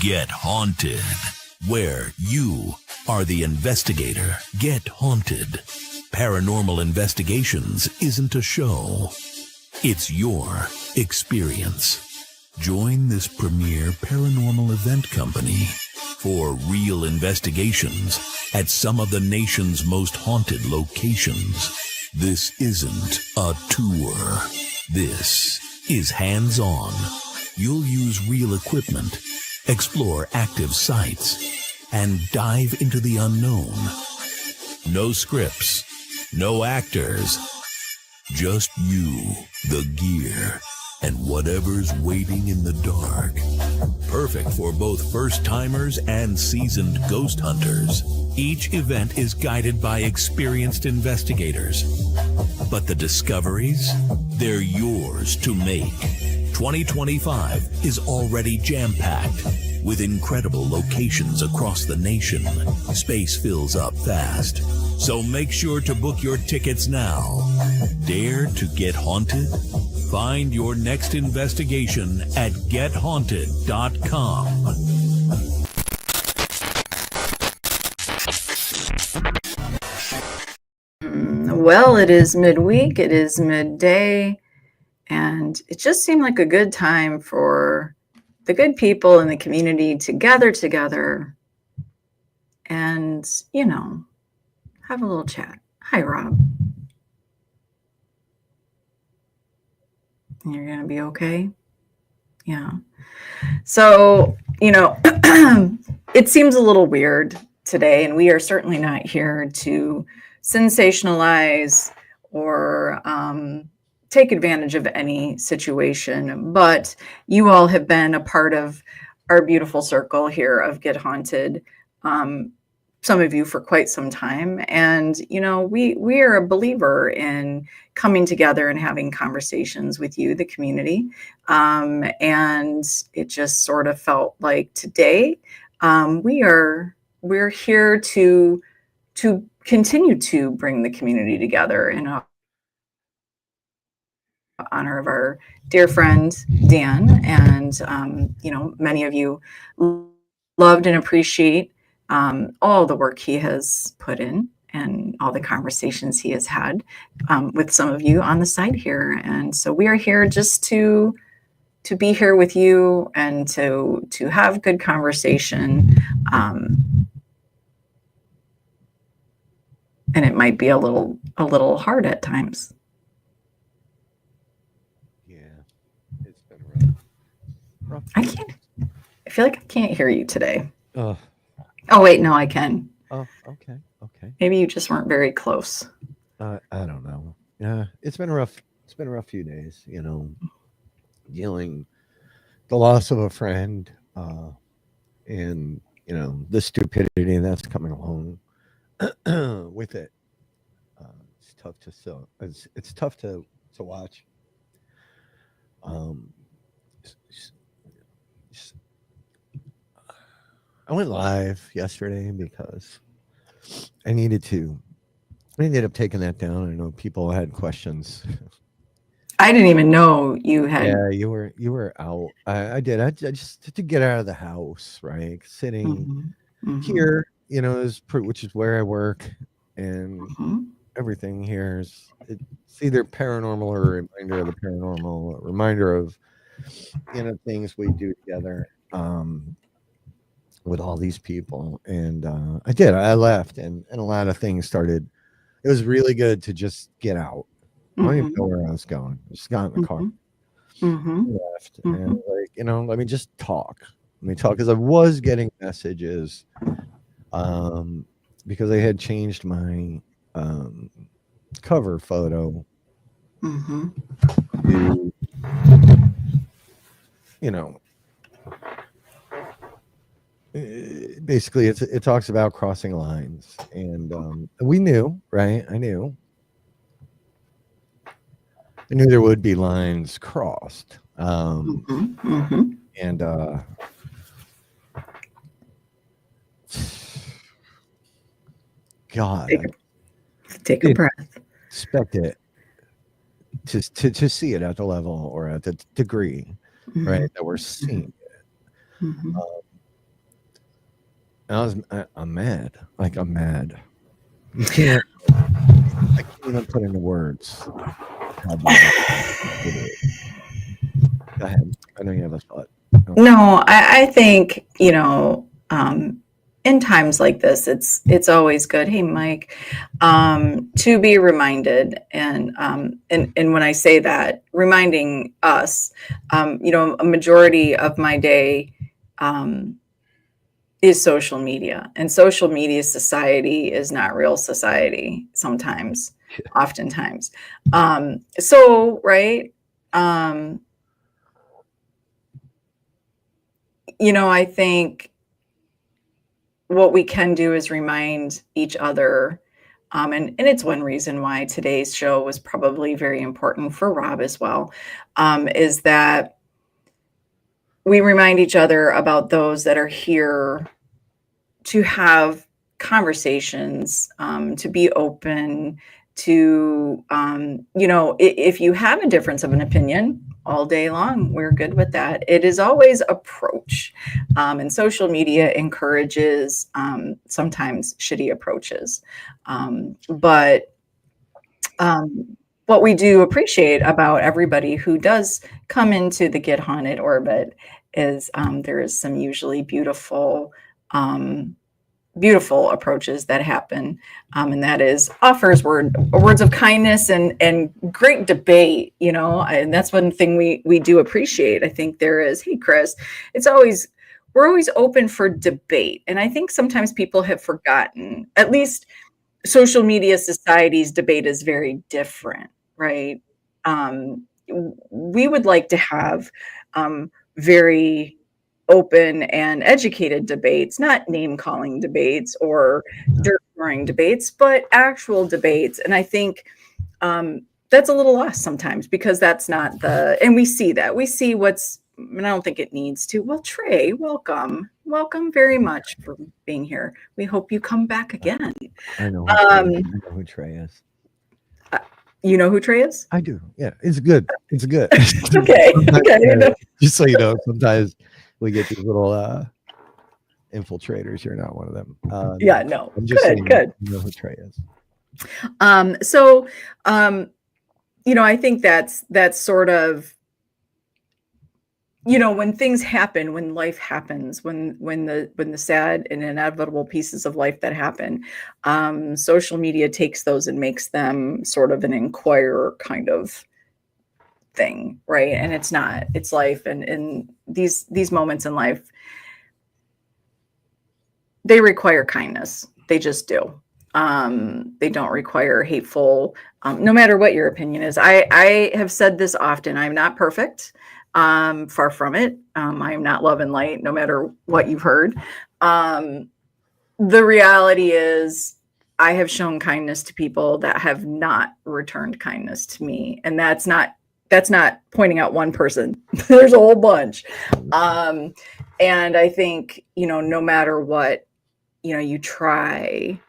Get Haunted, where you are the investigator. Get Haunted. Paranormal Investigations isn't a show. It's your experience. Join this premier paranormal event company for real investigations at some of the nation's most haunted locations. This isn't a tour. This is hands-on. You'll use real equipment, explore active sites, and dive into the unknown. No scripts, no actors, just you, the gear, and whatever's waiting in the dark. Perfect for both first-timers and seasoned ghost hunters. Each event is guided by experienced investigators. But the discoveries, they're yours to make. 2025 is already jam-packed with incredible locations across the nation. Space fills up fast, so make sure to book your tickets now. Dare to get haunted? Find your next investigation at gethaunted.com. Well, it is midweek, it is midday, and it just seemed like a good time for the good people in the community to gather together and, have a little chat. Hi, Rob. You're going to be okay? Yeah. So, it seems a little weird today, and we are certainly not here to sensationalize or take advantage of any situation, but you all have been a part of our beautiful circle here of Get Haunted, some of you for quite some time. And, we are a believer in coming together and having conversations with you, the community. And it just sort of felt like today we're here to continue to bring the community together in honor of our dear friend Dan, and many of you loved and appreciate all the work he has put in and all the conversations he has had with some of you on the side here. And so we are here just to be here with you and to have good conversation. And it might be a little hard at times. Yeah, it's been rough. I feel like I can't hear you today. Oh, wait, no, I can. Oh, okay. Maybe you just weren't very close. I don't know. Yeah, it's been rough. It's been a rough few days, dealing the loss of a friend, and the stupidity that's coming along with it. It's tough to it's tough to watch. I went live yesterday because I ended up taking that down. I know people had questions. I didn't even know you had. Yeah, you were out. I did. I just to get out of the house, right? Sitting here, which is where I work, and everything here is it's either paranormal or a reminder of the paranormal, a reminder of things we do together. With all these people, and I left, and a lot of things started. It was really good to just get out. I don't even know where I was going. I just got in the car, left, and let me just talk. Let me talk, because I was getting messages, because I had changed my cover photo to, basically it talks about crossing lines, and we knew, right? I knew there would be lines crossed, and God, take a breath. Expect it to see it at the level or at the degree, right, that we're seeing it. I'm mad. Like, I'm mad. You can't. I can't even put into words how bad it is. Go ahead. I know you have a thought. No. No, I think, in times like this, it's always good. Hey, Mike, to be reminded, and when I say that, reminding us, a majority of my day is social media, and social media society is not real society sometimes, oftentimes. So, right. I think what we can do is remind each other. And it's one reason why today's show was probably very important for Rob as well, is that we remind each other about those that are here to have conversations, to be open, to, if you have a difference of an opinion all day long, we're good with that. It is always approach. And social media encourages sometimes shitty approaches. But what we do appreciate about everybody who does come into the Get Haunted orbit is there is some usually beautiful approaches that happen, and that is offers words of kindness and great debate. And that's one thing we do appreciate. I think there is. Hey, Chris, we're always open for debate, and I think sometimes people have forgotten. At least social media society's debate is very different, right? We would like to have very open and educated debates, not name calling debates or dirt throwing debates, but actual debates. And I think that's a little lost sometimes because that's not and we see that. We see and I don't think it needs to. Well, Trey, welcome. Welcome very much for being here. We hope you come back again. I know. I know who Trey is. You know who Trey is? I do. Yeah, it's good. It's good. Okay. Okay. Just so you know, sometimes we get these little infiltrators. You're not one of them. Yeah, no. I'm just saying Good. You know who Trey is. So, I think that's sort of, when things happen, when life happens, when the sad and inevitable pieces of life that happen, social media takes those and makes them sort of an inquirer kind of thing, right? And it's not. It's life, and these moments in life, they require kindness. They just do. They don't require hateful, no matter what your opinion is. I have said this often. I'm not perfect. Far from it. I am not love and light, no matter what you've heard. The reality is I have shown kindness to people that have not returned kindness to me. And that's not pointing out one person. There's a whole bunch. And I think, no matter what, you try,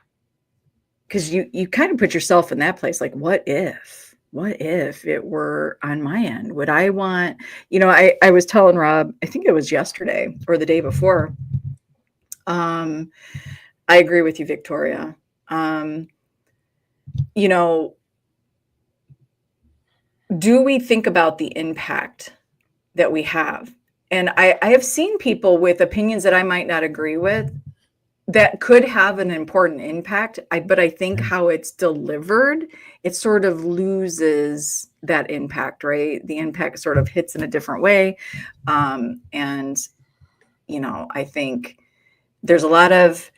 because you kind of put yourself in that place. Like, what if it were on my end? Would I want, I was telling Rob, I think it was yesterday or the day before. I agree with you, Victoria. Do we think about the impact that we have? And I have seen people with opinions that I might not agree with that could have an important impact. But I think how it's delivered, it sort of loses that impact, right? The impact sort of hits in a different way. And, I think there's a lot of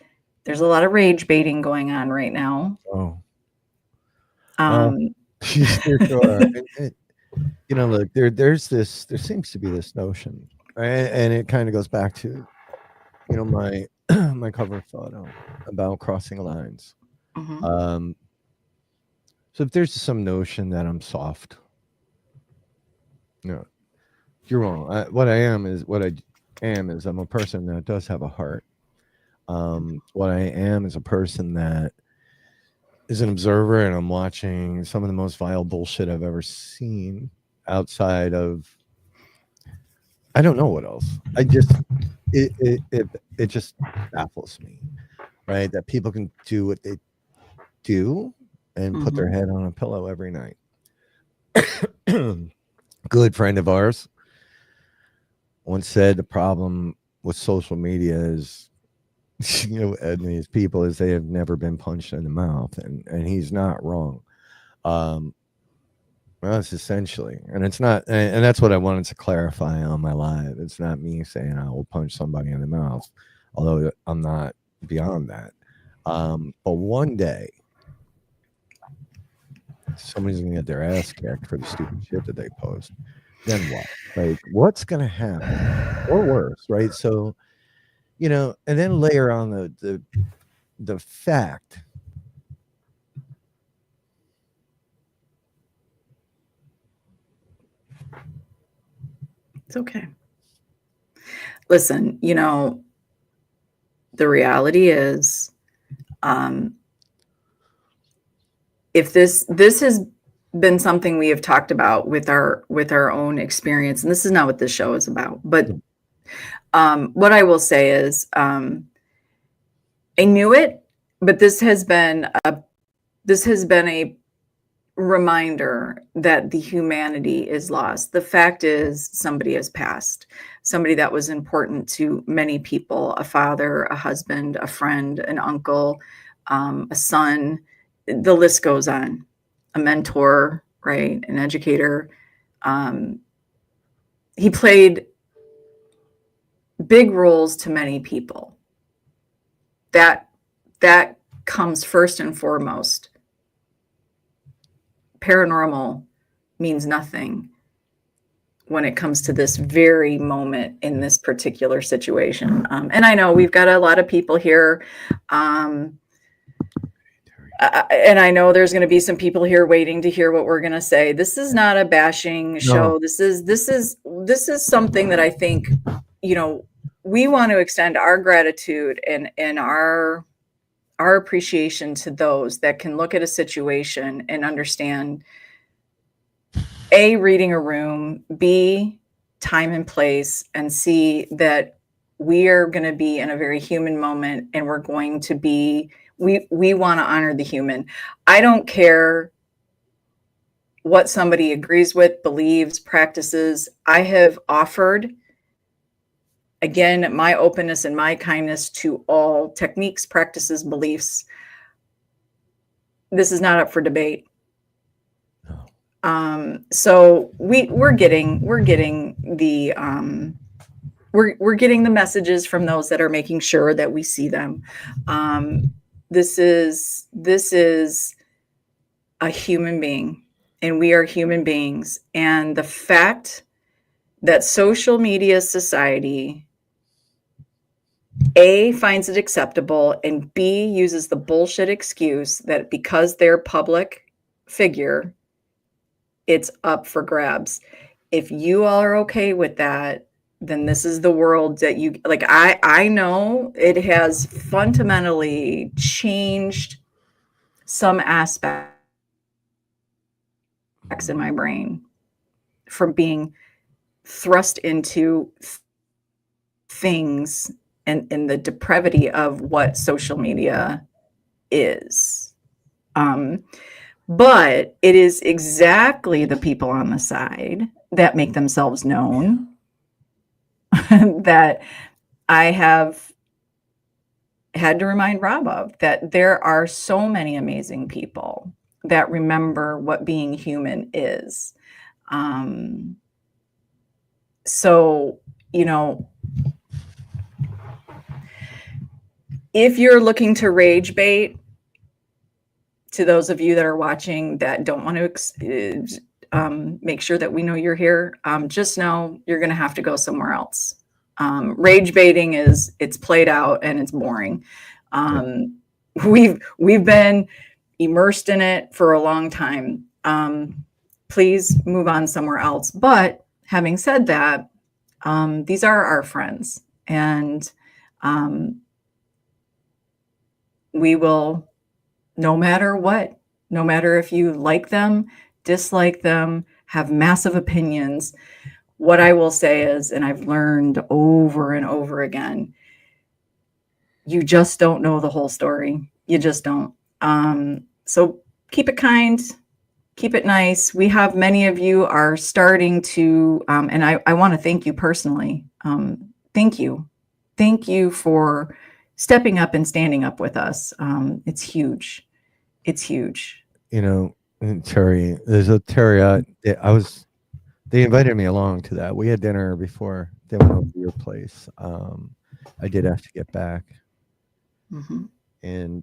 rage baiting going on right now. Oh. Sure. Look, there seems to be this notion, right? And it kind of goes back to, my my cover photo about crossing lines. Mm-hmm. So if there's some notion that I'm soft, you're wrong. What I am is I'm a person that does have a heart. What I am is a person that is an observer, and I'm watching some of the most vile bullshit I've ever seen outside of I don't know what else. I just it just baffles me, right? That people can do what they do and put their Mhm. head on a pillow every night. Good friend of ours once said the problem with social media is, and these people is they have never been punched in the mouth, and he's not wrong. Um, well, it's essentially, and it's not, and that's what I wanted to clarify on my live. It's not me saying I will punch somebody in the mouth, although I'm not beyond that. But one day, somebody's gonna get their ass kicked for the stupid shit that they post. Then what? Like, what's gonna happen, or worse, right? So, and then layer on the fact. It's okay. Listen, the reality is, if this has been something we have talked about with our own experience, and this is not what this show is about, but what I will say is, I knew it, but this has been a reminder that the humanity is lost. The fact is, somebody has passed, somebody that was important to many people, a father, a husband, a friend, an uncle, a son, the list goes on, a mentor, right? An educator. He played big roles to many people. That comes first and foremost. Paranormal means nothing when it comes to this very moment in this particular situation. And I know we've got a lot of people here. And I know there's going to be some people here waiting to hear what we're going to say. This is not a bashing show. No. This is something that I think, we want to extend our gratitude and our appreciation to those that can look at a situation and understand A, reading a room, B, time and place, and C, that we are going to be in a very human moment, and we're going to be, we want to honor the human. I don't care what somebody agrees with, believes, practices. I have offered, again, my openness and my kindness to all techniques, practices, beliefs. This is not up for debate. So we're getting the we're getting the messages from those that are making sure that we see them. This is a human being, and we are human beings. And the fact that social media society, A, finds it acceptable, and B, uses the bullshit excuse that because they're public figure, it's up for grabs. If you all are okay with that, then this is the world that you like. I know it has fundamentally changed some aspects in my brain from being thrust into things and in the depravity of what social media is. But it is exactly the people on the side that make themselves known that I have had to remind Rob of, that there are so many amazing people that remember what being human is. So, if you're looking to rage bait, to those of you that are watching that don't want to make sure that we know you're here, just know you're going to have to go somewhere else. Rage baiting it's played out and it's boring. We've been immersed in it for a long time. Please move on somewhere else. But having said that, these are our friends, and we will, no matter what, no matter if you like them, dislike them, have massive opinions, what I will say is, and I've learned over and over again, you just don't know the whole story. You just don't. So keep it kind, keep it nice. We have many of you are starting to, and I want to thank you personally. Thank you. Thank you for stepping up and standing up with us. It's huge. It's huge. You know, and Terry, there's a Terry. They invited me along to that. We had dinner before they went over to your place. I did have to get back, and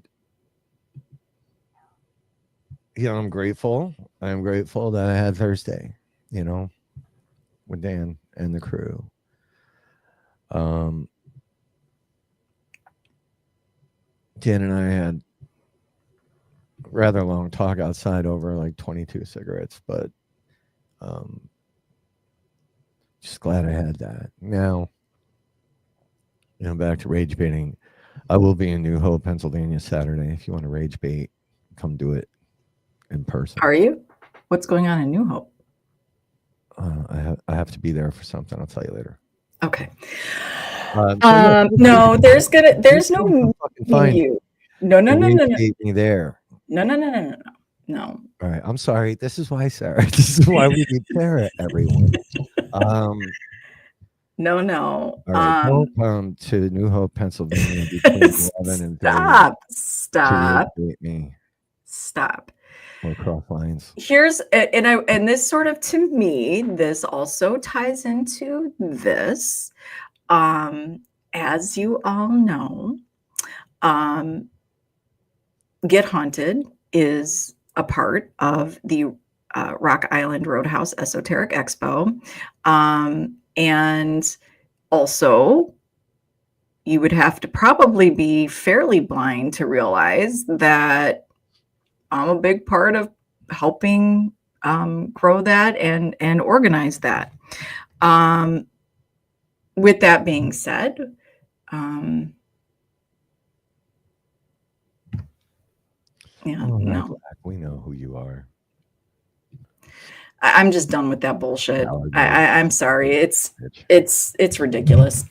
I'm grateful. I'm grateful that I had Thursday. With Dan and the crew. Dan and I had a rather long talk outside over like 22 cigarettes, but just glad I had that. Now, back to rage baiting. I will be in New Hope, Pennsylvania Saturday. If you want to rage bait, come do it in person. Are you? What's going on in New Hope? I have to be there for something. I'll tell you later. Okay. No, there's no find you. No. Me there. No. All right. I'm sorry. This is why, Sarah. This is why we need Sarah, everyone. No. All right. Don't come to New Hope, Pennsylvania between 11 and 30. Stop. Me. Stop. Or cross lines. Here's and this sort of, to me, this also ties into this. As you all know, Get Haunted is a part of the Rock Island Roadhouse Esoteric Expo. And also, you would have to probably be fairly blind to realize that I'm a big part of helping grow that and organize that. With that being said, no. We know who you are. I'm just done with that bullshit. I'm sorry. It's ridiculous.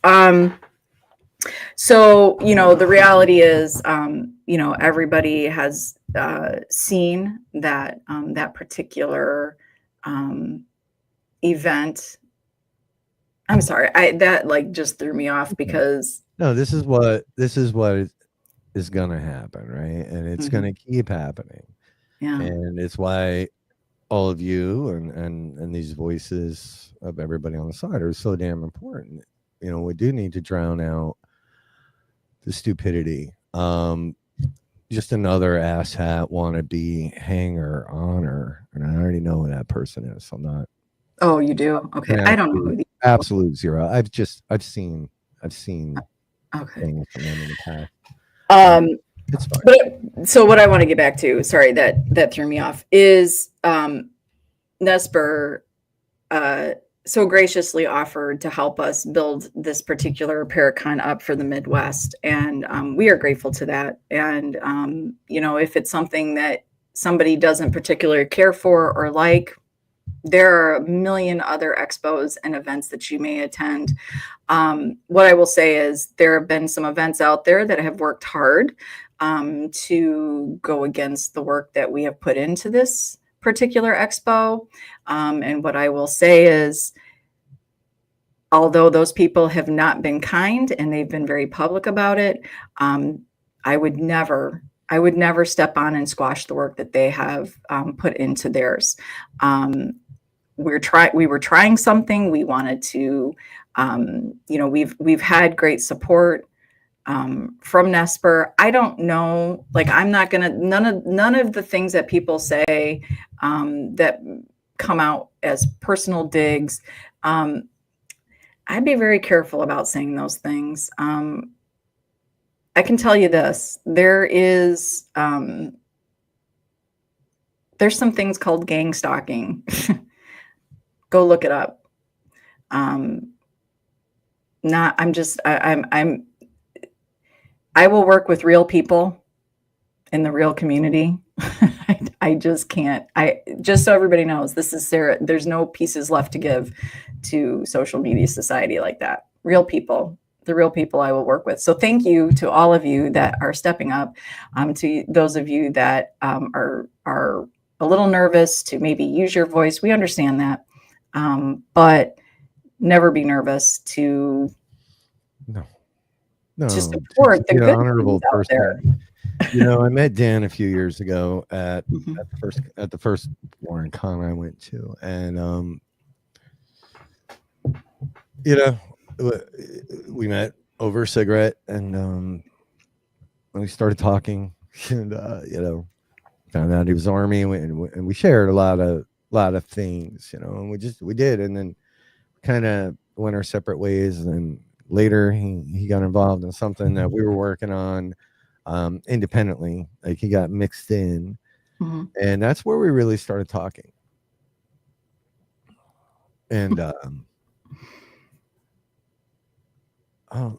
So, the reality is, everybody has seen that that particular event. I'm sorry. That just threw me off because no, this is what is gonna happen, right? And it's gonna keep happening. Yeah. And it's why all of you and these voices of everybody on the side are so damn important. We do need to drown out the stupidity. Just another asshat wannabe hanger honor, and I already know who that person is. So I'm not. Oh, you do? Okay. I don't know who the absolute zero. I've seen okay things from them in the past. It's fine. But so what I want to get back to, sorry, that threw me off, is Nesper so graciously offered to help us build this particular Paracon up for the Midwest. And we are grateful to that. And, if it's something that somebody doesn't particularly care for or like, there are a million other expos and events that you may attend. What I will say is there have been some events out there that have worked hard to go against the work that we have put into this particular expo. And what I will say is, although those people have not been kind and they've been very public about it, I would never step on and squash the work that they have put into theirs. We were trying something. We wanted to, we've had great support from Nesper. I don't know, I'm not gonna, none of the things that people say that come out as personal digs. I'd be very careful about saying those things. I can tell you this, there's some things called gang stalking. Go look it up. I will work with real people in the real community. I just can't. Just so everybody knows, this is Sarah. There's no pieces left to give to social media society like that. Real people, the real people I will work with. So thank you to all of you that are stepping up. To those of you that are a little nervous to maybe use your voice, we understand that, but never be nervous to support the good honorable things out there. person. I met Dan a few years ago at the first Warren Con I went to, and we met over a cigarette, and we started talking, and found out he was Army, and we shared a lot of things, and we did, and then kind of went our separate ways, and then later he got involved in something that we were working on independently. Like, he got mixed in, and that's where we really started talking. And I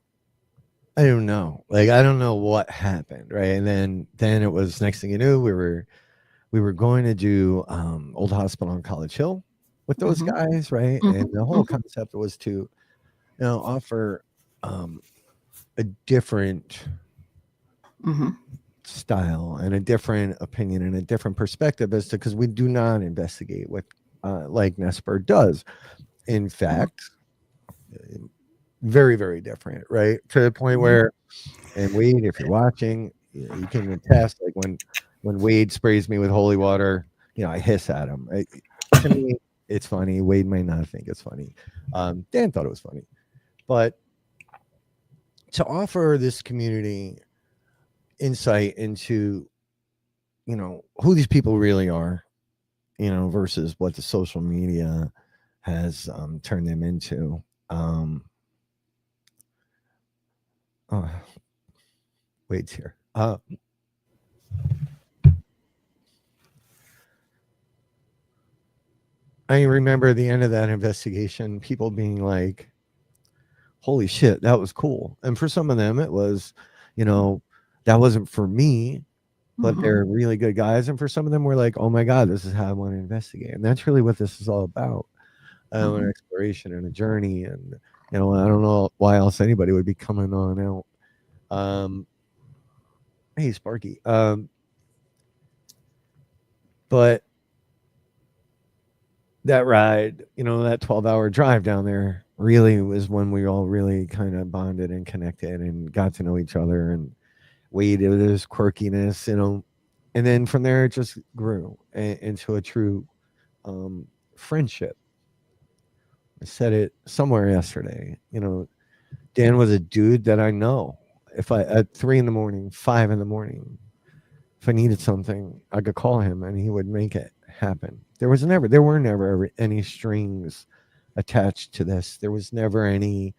don't know. Like, I don't know what happened, right? And then it was, next thing you knew, we were going to do Old Hospital on College Hill with those guys, right? And the whole concept was to, offer a different style and a different opinion and a different perspective as to, because we do not investigate what like Nesper does. In fact, very, very different, right? To the point where, and Wade, if you're watching, you can attest, like when Wade sprays me with holy water, I hiss at him. To me, it's funny. Wade may not think it's funny. Dan thought it was funny. But to offer this community insight into, who these people really are, versus what the social media has turned them into. Wade's here. I remember at the end of that investigation, people being like, holy shit, that was cool. And for some of them, it was, that wasn't for me, but they're really good guys. And for some of them, we're like, oh my God, this is how I want to investigate. And that's really what this is all about. An exploration and a journey. And, I don't know why else anybody would be coming on out. Hey, Sparky. But that ride, that 12-hour drive down there really was when we all really kind of bonded and connected and got to know each other, and Wade, his quirkiness, and then from there it just grew into a true friendship. I said it somewhere yesterday, Dan was a dude that I know. If at 3 a.m, 5 a.m, if I needed something, I could call him and he would make it happen. There were never any strings attached to this. There was never anybody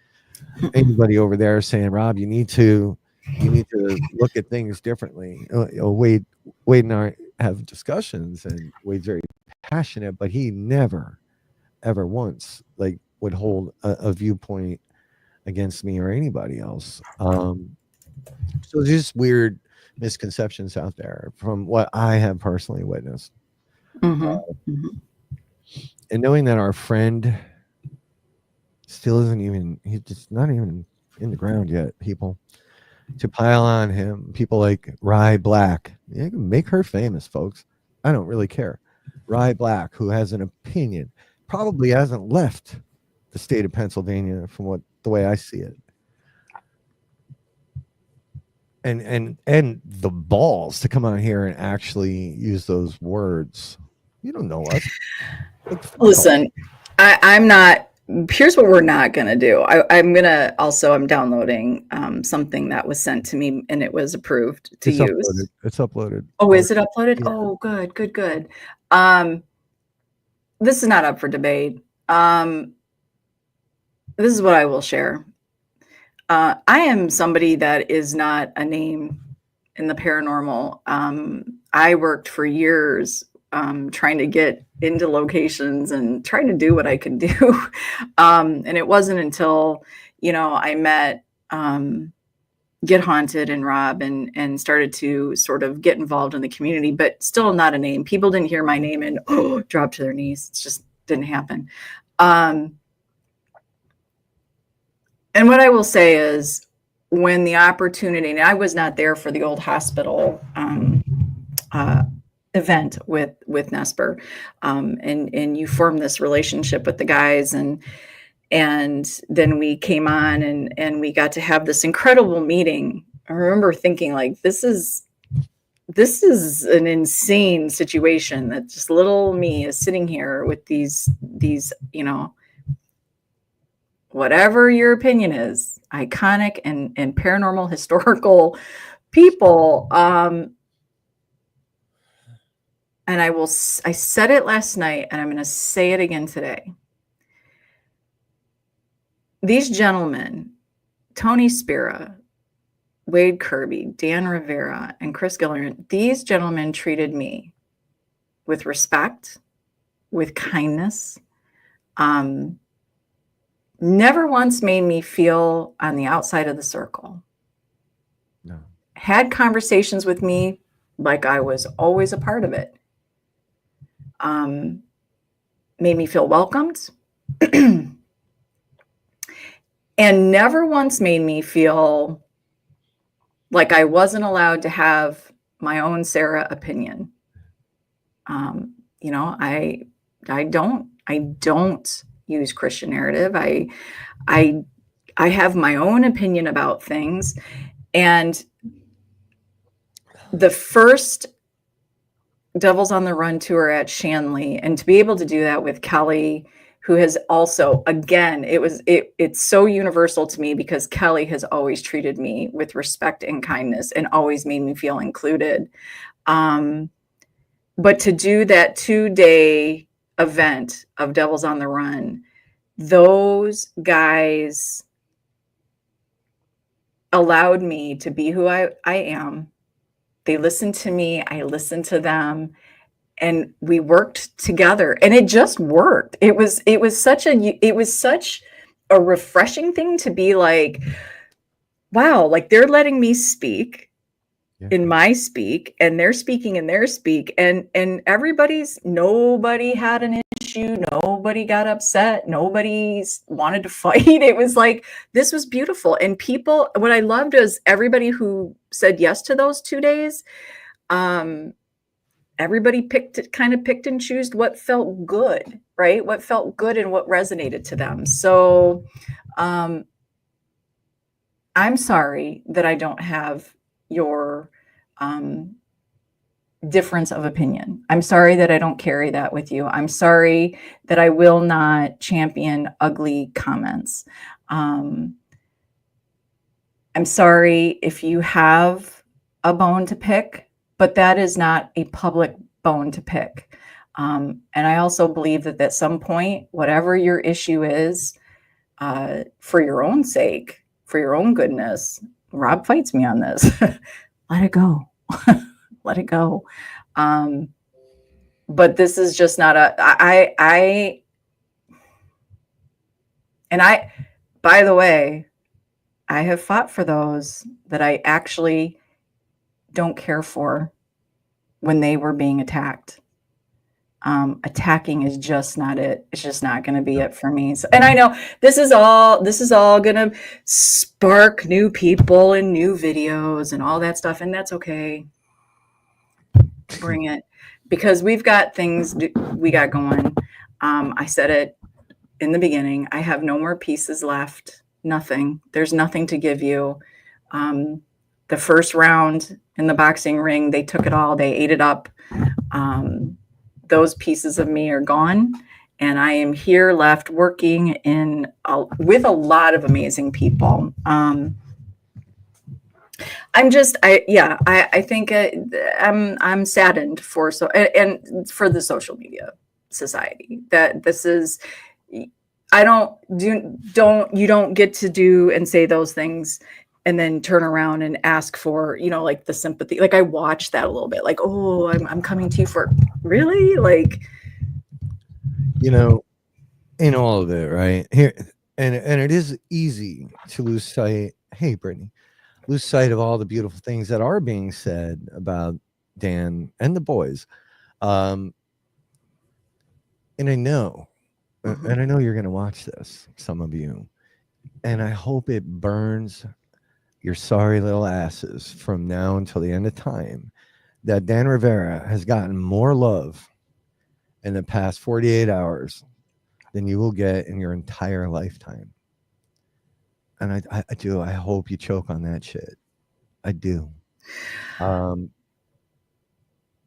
over there saying, Rob, you need to look at things differently. Wade and I have discussions, and Wade's very passionate, but he never, ever once would hold a viewpoint against me or anybody else. So there's just weird misconceptions out there from what I have personally witnessed. And knowing that our friend still he's just not even in the ground yet, people, to pile on him, people like Rye Black, make her famous, folks. I don't really care. Rye Black, who has an opinion, probably hasn't left the state of Pennsylvania from the way I see it. And the balls to come out here and actually use those words. You don't know us. Listen, I'm not. Here's what we're not going to do. I'm downloading something that was sent to me, and it was approved to use. It's uploaded. Oh, is it uploaded? Yeah. Oh, good. This is not up for debate. This is what I will share. I am somebody that is not a name in the paranormal. I worked for years trying to get into locations and trying to do what I could do. And it wasn't until, I met Get Haunted and Rob and started to sort of get involved in the community, but still not a name. People didn't hear my name and drop to their knees. It just didn't happen. And what I will say is, when the opportunity, and I was not there for the old hospital event with Nesper, and you form this relationship with the guys, and then we came on and we got to have this incredible meeting. I remember thinking, like, this is an insane situation that just little me is sitting here with these, whatever your opinion is, iconic and paranormal historical people. And I said it last night, and I'm going to say it again today. These gentlemen, Tony Spira, Wade Kirby, Dan Rivera, and Chris Gilliard, these gentlemen treated me with respect, with kindness, never once made me feel on the outside of the circle. No. Had conversations with me like I was always a part of it. Made me feel welcomed. And never once made me feel like I wasn't allowed to have my own Sara opinion. I don't use Christian narrative. I have my own opinion about things. And the first Devils on the Run tour at Shanley, and to be able to do that with Kelly, who has also, again, it's so universal to me because Kelly has always treated me with respect and kindness and always made me feel included. But to do that 2-day event of Devils on the Run, those guys allowed me to be who I am. They listened to me. I listened to them. And we worked together, and it just worked. It was such a refreshing thing to be like, wow, like they're letting me speak in my speak, and they're speaking in their speak, and nobody had an issue, nobody got upset, nobody wanted to fight. It was like, this was beautiful. And people, what I loved is everybody who said yes to those 2 days, everybody picked and chose what felt good, right? What felt good and what resonated to them. So I'm sorry that I don't have your difference of opinion. I'm sorry that I don't carry that with you. I'm sorry that I will not champion ugly comments. I'm sorry if you have a bone to pick, but that is not a public bone to pick. And I also believe that at some point, whatever your issue is, for your own sake, for your own goodness, Rob fights me on this. Let it go. Let it go. But this is just not by the way, I have fought for those that I actually don't care for when they were being attacked. Attacking is just not it. It's just not going to be it for me. So, and I know this is all going to spark new people and new videos and all that stuff. And that's okay. Bring it, because we've got things we got going. I said it in the beginning. I have no more pieces left. Nothing. There's nothing to give you. The first round in the boxing ring, they took it all. They ate it up. Those pieces of me are gone, and I am here left working with a lot of amazing people. I think I'm saddened for and for the social media society that this is. You don't get to do and say those things and then turn around and ask for, like the sympathy. Like I watched that a little bit, like, oh, I'm coming to you for really, like, in all of it, right here. And it is easy to lose sight. Hey, Brittany, lose sight of all the beautiful things that are being said about Dan and the boys. Um, and I know, and I know you're going to watch this, some of you, and I hope it burns your sorry little asses from now until the end of time that Dan Rivera has gotten more love in the past 48 hours than you will get in your entire lifetime. And I do. I hope you choke on that shit. I do. Um,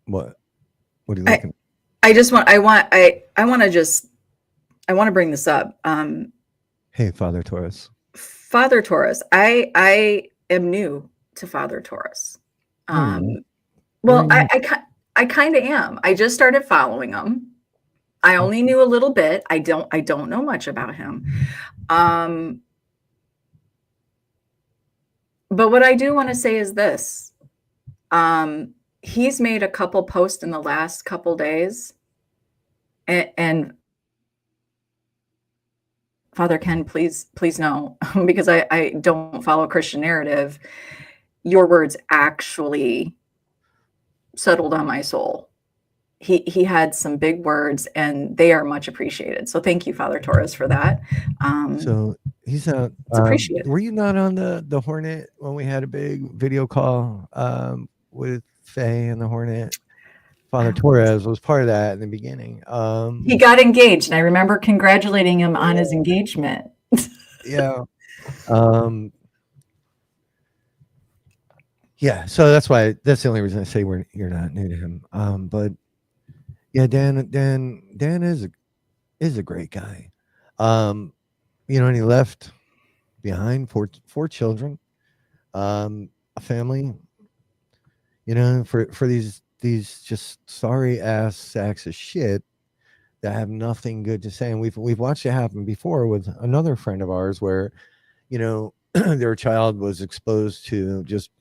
what? What are you looking? I just want. I want. I want to just. I want to bring this up. Hey, Father Torres. Father Torres. I am new to Father Torres. Well, I kind of am. I just started following him. I only knew a little bit. I don't know much about him. But what I do want to say is this. He's made a couple posts in the last couple days, and Father Ken, please know, because I don't follow Christian narrative. Your words actually settled on my soul. He had some big words, and they are much appreciated. So thank you, Father Torres, for that. So he's out. It's appreciated. Were you not on the Hornet when we had a big video call with Faye and the Hornet? Father Torres was part of that in the beginning. He got engaged, and I remember congratulating him on his engagement. Yeah. Yeah. So that's the only reason I say you're not new to him. But yeah, Dan is a great guy. And he left behind four children, a family, for these just sorry ass sacks of shit that have nothing good to say. And we've watched it happen before with another friend of ours where, their child was exposed to just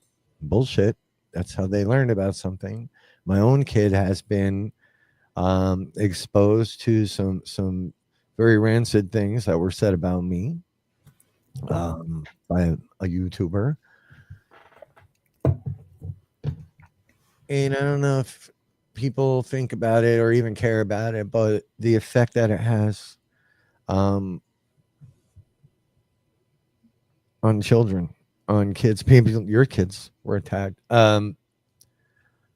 bullshit. That's how they learned about something. My own kid has been exposed to some very rancid things that were said about me by a YouTuber. And I don't know if people think about it or even care about it, but the effect that it has on children, on kids, maybe your kids were attacked. The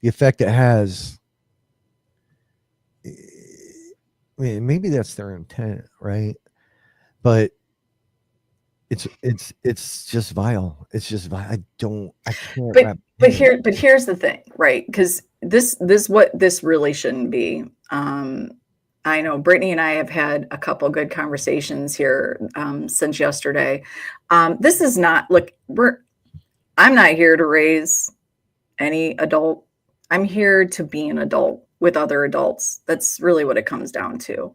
effect it has, I mean, maybe that's their intent, right? But it's just vile. It's just vile. I can't. But here's the thing, right? Because this what this really shouldn't be. I know Brittany and I have had a couple good conversations here since yesterday. This is not, look, I'm not here to raise any adult. I'm here to be an adult with other adults. That's really what it comes down to.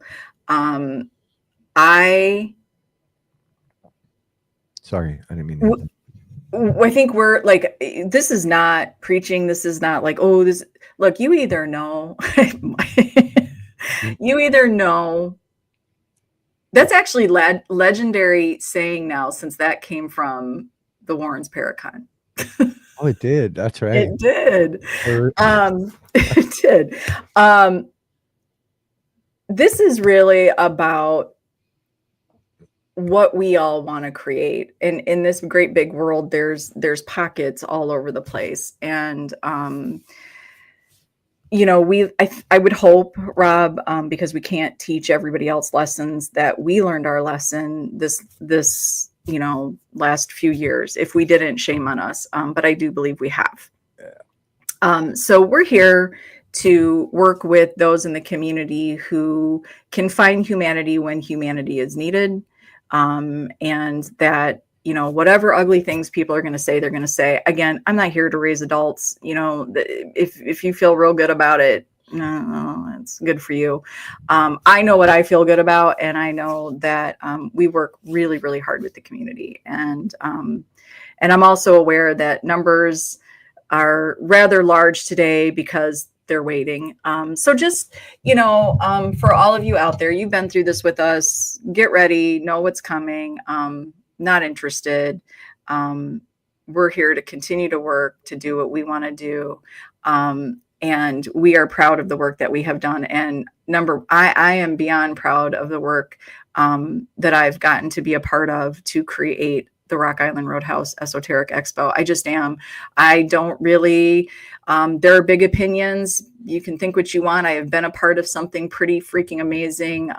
Sorry, I didn't mean that. I think we're like, this is not preaching. This is not like, oh, this, look, you either know, that's actually legendary saying now, since that came from the Warrens Paracon. Oh, it did. That's right. It did. It did. This is really about what we all want to create. And in this great big world, there's pockets all over the place. And, I would hope, Rob, because we can't teach everybody else lessons, that we learned our lesson this last few years. If we didn't, shame on us. But I do believe we have. So we're here to work with those in the community who can find humanity when humanity is needed. And that, whatever ugly things people are going to say, they're going to say. Again, I'm not here to raise adults. If you feel real good about it, no, it's good for you. I know what I feel good about, and I know that we work really, really hard with the community. And I'm also aware that numbers are rather large today because they're waiting. So just, for all of you out there, you've been through this with us, get ready, know what's coming. Not interested. we're here to continue to work, to do what we want to do. And we are proud of the work that we have done. And I am beyond proud of the work that I've gotten to be a part of to create the Rock Island Roadhouse Esoteric Expo. I just am. I don't really, there are big opinions. You can think what you want. I have been a part of something pretty freaking amazing.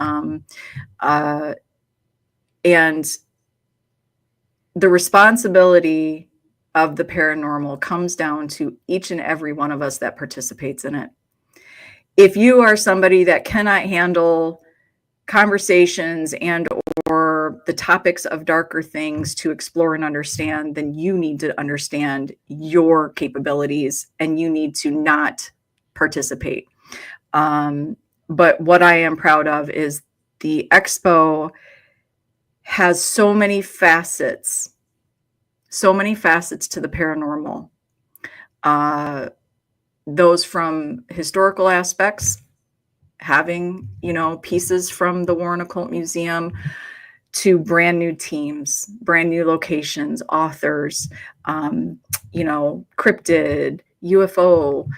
And the responsibility of the paranormal comes down to each and every one of us that participates in it. If you are somebody that cannot handle conversations and or the topics of darker things to explore and understand, then you need to understand your capabilities and you need to not participate. But what I am proud of is the expo has so many facets to the paranormal. Those from historical aspects, having, pieces from the Warren Occult Museum, to brand new teams, brand new locations, authors, cryptid, UFO,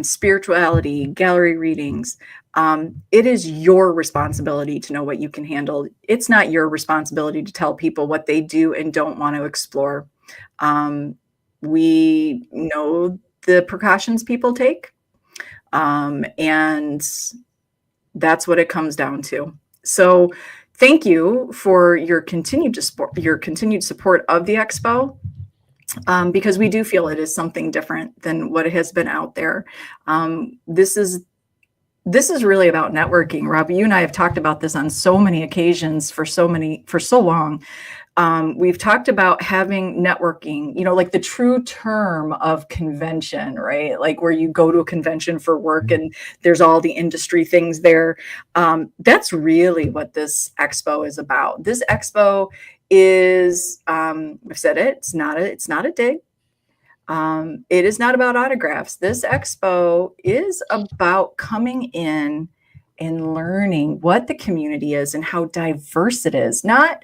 spirituality, gallery readings. It is your responsibility to know what you can handle. It's not your responsibility to tell people what they do and don't want to explore. We know the precautions people take, and that's what it comes down to. So thank you for your continued support of the expo, because we do feel it is something different than what has been out there. This is really about networking. Rob, you and I have talked about this on so many occasions for so long. We've talked about having networking, like the true term of convention, right? Like where you go to a convention for work and there's all the industry things there. That's really what this expo is about. This expo is, I've said it, it's not a dig. It is not about autographs. This expo is about coming in and learning what the community is and how diverse it is. Not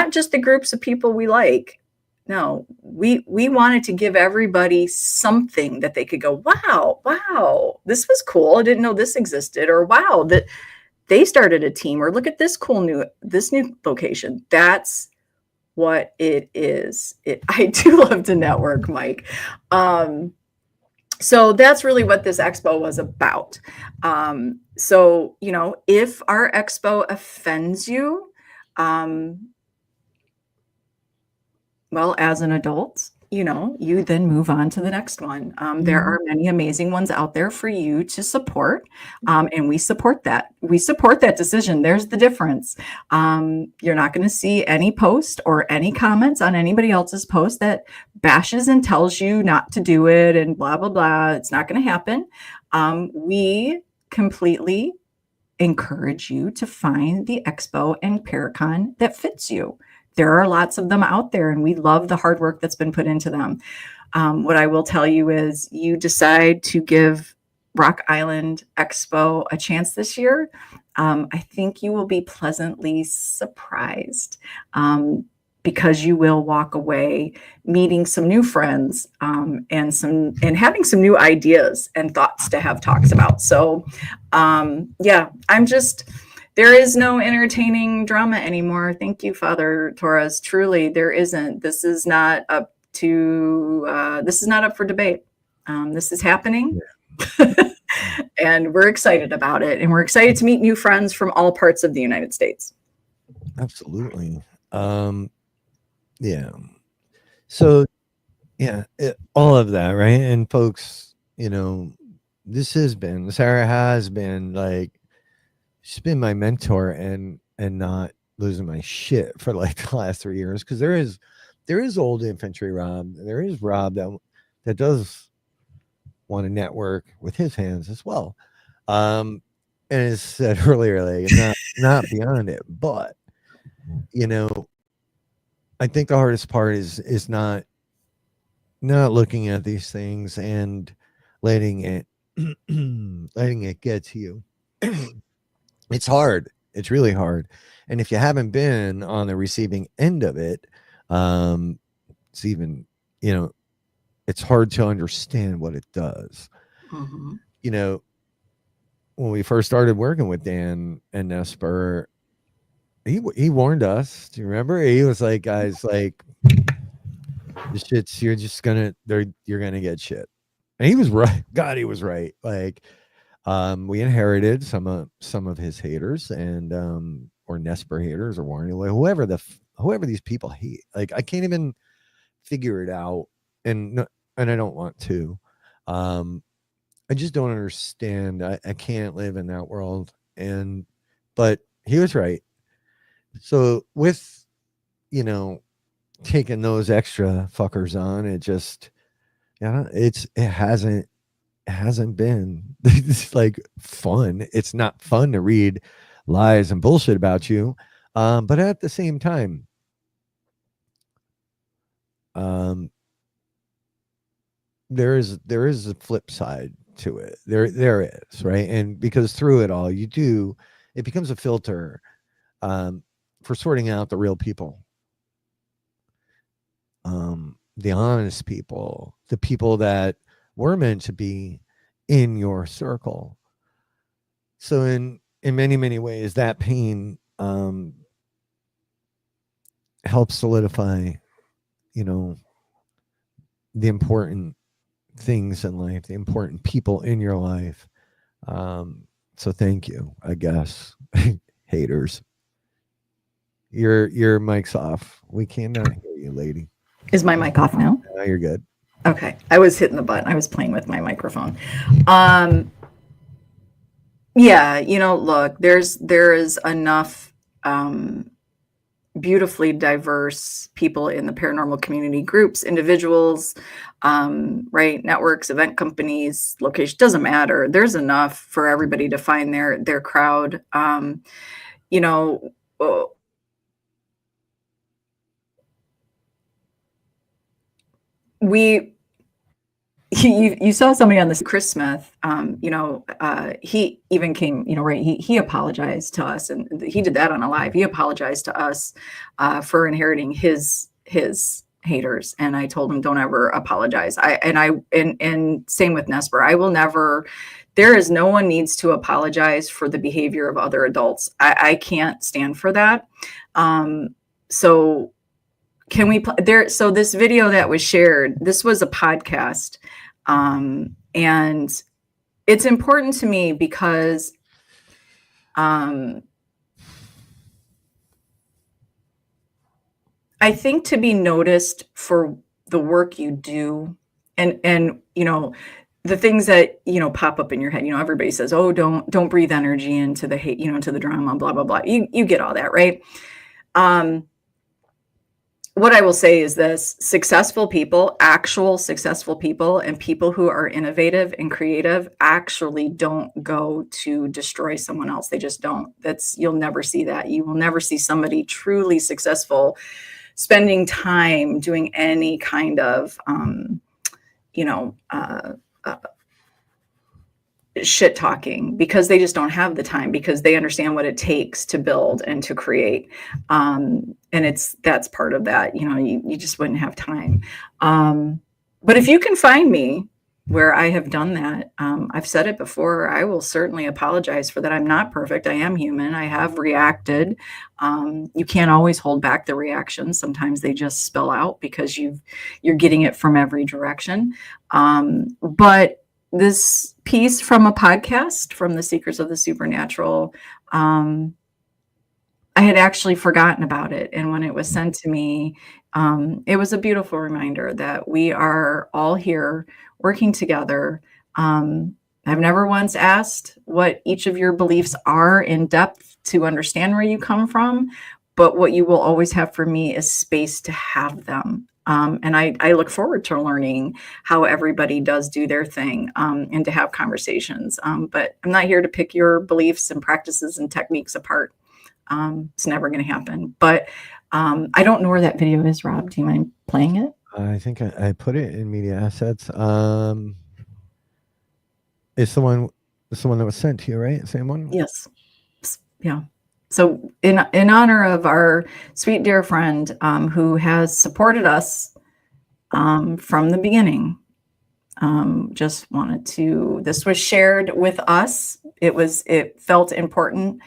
just the groups of people we like. No, we wanted to give everybody something that they could go, wow, this was cool. I didn't know this existed. Or wow, that they started a team. Or look at this new location. That's what it is. I do love to network, Mike. So that's really what this expo was about. So, if our expo offends you, well, as an adult, you then move on to the next one. There are many amazing ones out there for you to support. And we support that. We support that decision. There's the difference. You're not going to see any post or any comments on anybody else's post that bashes and tells you not to do it and blah, blah, blah. It's not going to happen. We completely encourage you to find the expo and Paracon that fits you. There are lots of them out there, and we love the hard work that's been put into them. What I will tell you is you decide to give Rock Island Expo a chance this year. I think you will be pleasantly surprised, because you will walk away meeting some new friends, and having some new ideas and thoughts to have talks about. So there is no entertaining drama anymore. Thank you, Father Torres. Truly, there isn't. This is not up for debate. This is happening. And we're excited about it. And we're excited to meet new friends from all parts of the United States. Absolutely. Yeah. So, all of that, right? And folks, Sarah has been like, she's been my mentor and not losing my shit for like the last 3 years. Cause there is old infantry Rob. There is Rob that does want to network with his hands as well. And as said earlier, like not beyond it, but I think the hardest part is not looking at these things and letting it get to you. It's hard. It's really hard. And if you haven't been on the receiving end of it, it's even, you know, it's hard to understand what it does. Mm-hmm. You know, when we first started working with Dan and Nesper, he warned us. Do you remember? He was like, guys, like, the shit's, you're gonna get shit. And he was right. God, he was right. Like, we inherited some of his haters, and or Nesper haters, or Warren, whoever these people hate. Like, I can't even figure it out, and I don't want to. I just don't understand. I can't live in that world. But he was right. So with, you know, taking those extra fuckers on, it just, yeah, it hasn't been it's like fun. It's not fun to read lies and bullshit about you. But at the same time, um, there is a flip side to it. There is, right? And because through it all, it becomes a filter, for sorting out the real people, the honest people, the people that were meant to be in your circle. So in many ways, that pain, helps solidify, you know, the important things in life, the important people in your life. So thank you, I guess. Haters. Your mic's off. We cannot hear you, lady. Is my mic off now? Now you're good. Okay. I was hitting the button. I was playing with my microphone. Yeah, look, there is enough beautifully diverse people in the paranormal community, groups, individuals, right, networks, event companies, location, doesn't matter. There's enough for everybody to find their crowd. You know, we you saw somebody on this, Chris Smith, he even came, right, he apologized to us, and he did that on a live. He apologized to us for inheriting his haters, and I told him, don't ever apologize. And same with Nesper. I will never. No one needs to apologize for the behavior of other adults. I can't stand for that. So can we there? So this video that was shared, this was a podcast, and it's important to me because I think to be noticed for the work you do, and the things that pop up in your head. Everybody says, oh, don't breathe energy into the hate, to the drama, blah blah blah. You get all that, right? What I will say is this: successful people, actual successful people, and people who are innovative and creative actually don't go to destroy someone else. They just don't. You'll never see that. You will never see somebody truly successful spending time doing any kind of, shit talking, because they just don't have the time, because they understand what it takes to build and to create. And that's part of that. You just wouldn't have time. But if you can find me where I have done that, I've said it before, I will certainly apologize for that. I'm not perfect. I am human. I have reacted. You can't always hold back the reactions. Sometimes they just spill out because you're getting it from every direction. But this piece from a podcast, from the Secrets of the Supernatural, I had actually forgotten about it. And when it was sent to me, it was a beautiful reminder that we are all here working together. I've never once asked what each of your beliefs are in depth to understand where you come from, but what you will always have for me is space to have them. And I look forward to learning how everybody does do their thing, and to have conversations. But I'm not here to pick your beliefs and practices and techniques apart. It's never going to happen. But I don't know where that video is, Rob. Do you mind playing it? I think I put it in media assets. It's the one that was sent to you, right? Same one? Yes. Yeah. So in honor of our sweet dear friend, who has supported us from the beginning. Just wanted to, this was shared with us. It felt important.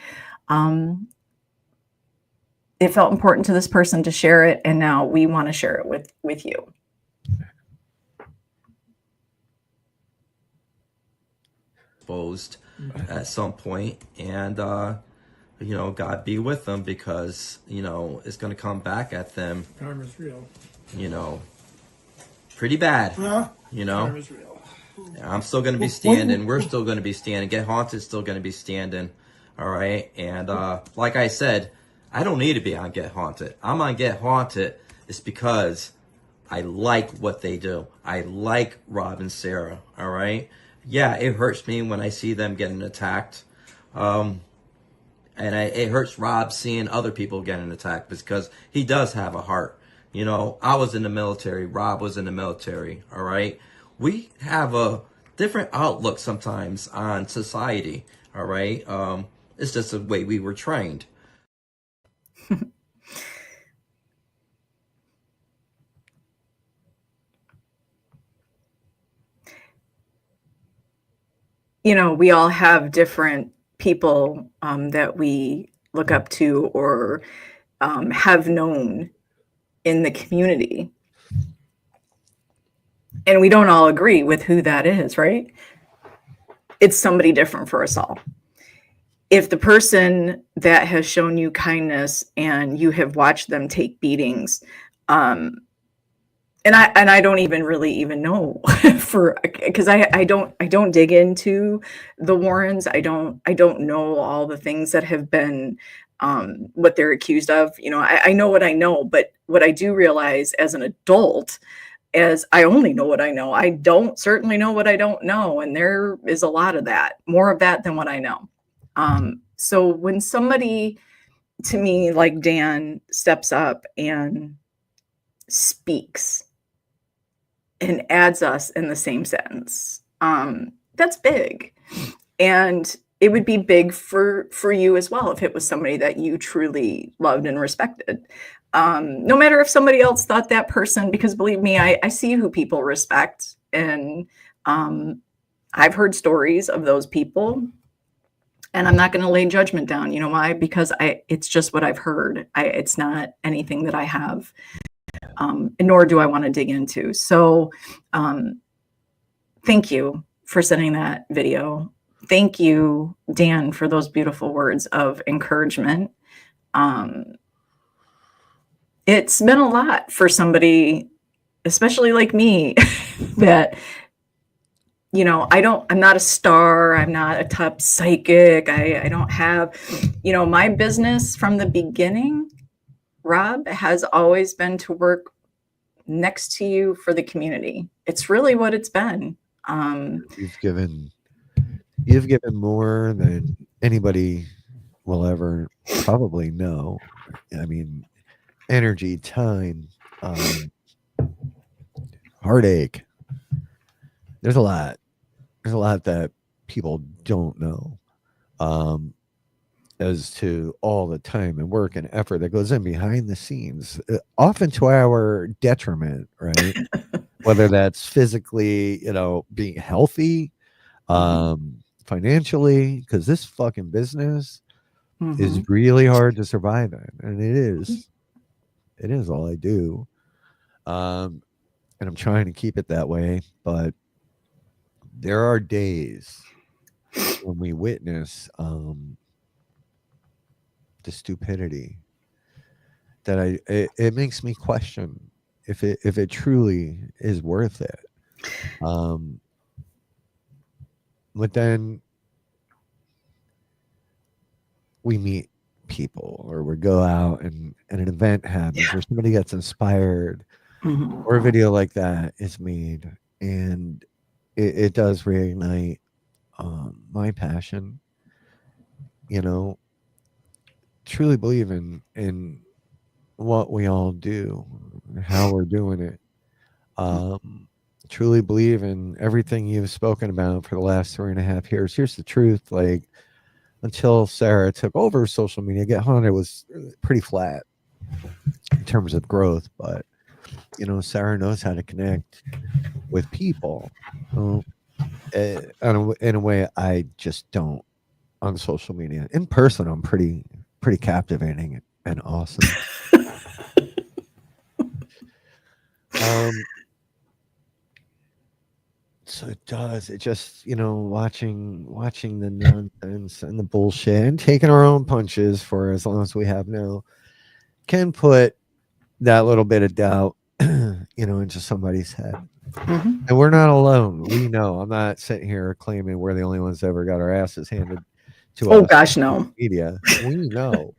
It felt important to this person to share it, and now we want to share it with you. Exposed at some point, and you know, God be with them, because you know it's going to come back at them. Karma's real. You know, pretty bad. You know, Karma's real. I'm still going to be standing. We're still going to be standing. Get Haunted's still going to be standing. All right, and like I said, I don't need to be on Get Haunted. I'm on Get Haunted. It's because I like what they do. I like Rob and Sara. All right. Yeah, it hurts me when I see them getting attacked. And it hurts Rob seeing other people getting attacked, because he does have a heart. You know, I was in the military. Rob was in the military. All right. We have a different outlook sometimes on society. All right. It's just the way we were trained. You know, we all have different people that we look up to or have known in the community. And we don't all agree with who that is, right? It's somebody different for us all. If the person that has shown you kindness and you have watched them take beatings, and I don't even really even know because I don't dig into the Warrens. I don't know all the things that have been what they're accused of. You know, I know what I know, but what I do realize as an adult, as I only know what I know, I don't certainly know what I don't know, and there is a lot of that, more of that than what I know. So when somebody to me like Dan steps up and speaks and adds us in the same sentence, that's big. And it would be big for you as well if it was somebody that you truly loved and respected. No matter if somebody else thought that person, because believe me, I see who people respect, and I've heard stories of those people, and I'm not going to lay judgment down. You know why? Because it's just what I've heard. It's not anything that I have, nor do I want to dig into. So thank you for sending that video. Thank you, Dan, for those beautiful words of encouragement. It's been a lot for somebody, especially like me, that, you know, I'm not a star. I'm not a top psychic. I don't have, you know, my business from the beginning, Rob, has always been to work next to you for the community. It's really what it's been. You've given more than anybody will ever probably know. I mean, energy, time, heartache. There's a lot that people don't know as to all the time and work and effort that goes in behind the scenes, often to our detriment, right? Whether that's physically, you know, being healthy, financially, because this fucking business is really hard to survive in, and it is all I do, and I'm trying to keep it that way. But there are days when we witness the stupidity that it makes me question if it truly is worth it. But then we meet people, or we go out and an event happens, or somebody gets inspired, or a video like that is made, and it does reignite my passion. You know, truly believe in what we all do, how we're doing it. Truly believe in everything you've spoken about for the last 3.5 years. Here's the truth: like, until Sara took over social media, Get Haunted was pretty flat in terms of growth. But Sarah knows how to connect with people. Well, in a way I just don't on social media. In person, I'm pretty captivating and awesome. Um, so it does. It just, watching the nonsense and the bullshit and taking our own punches for as long as we have now can put that little bit of doubt, into somebody's head. Mhm. And we're not alone. We know. I'm not sitting here claiming we're the only ones that ever got our asses handed to Oh us gosh, on no. media. We know.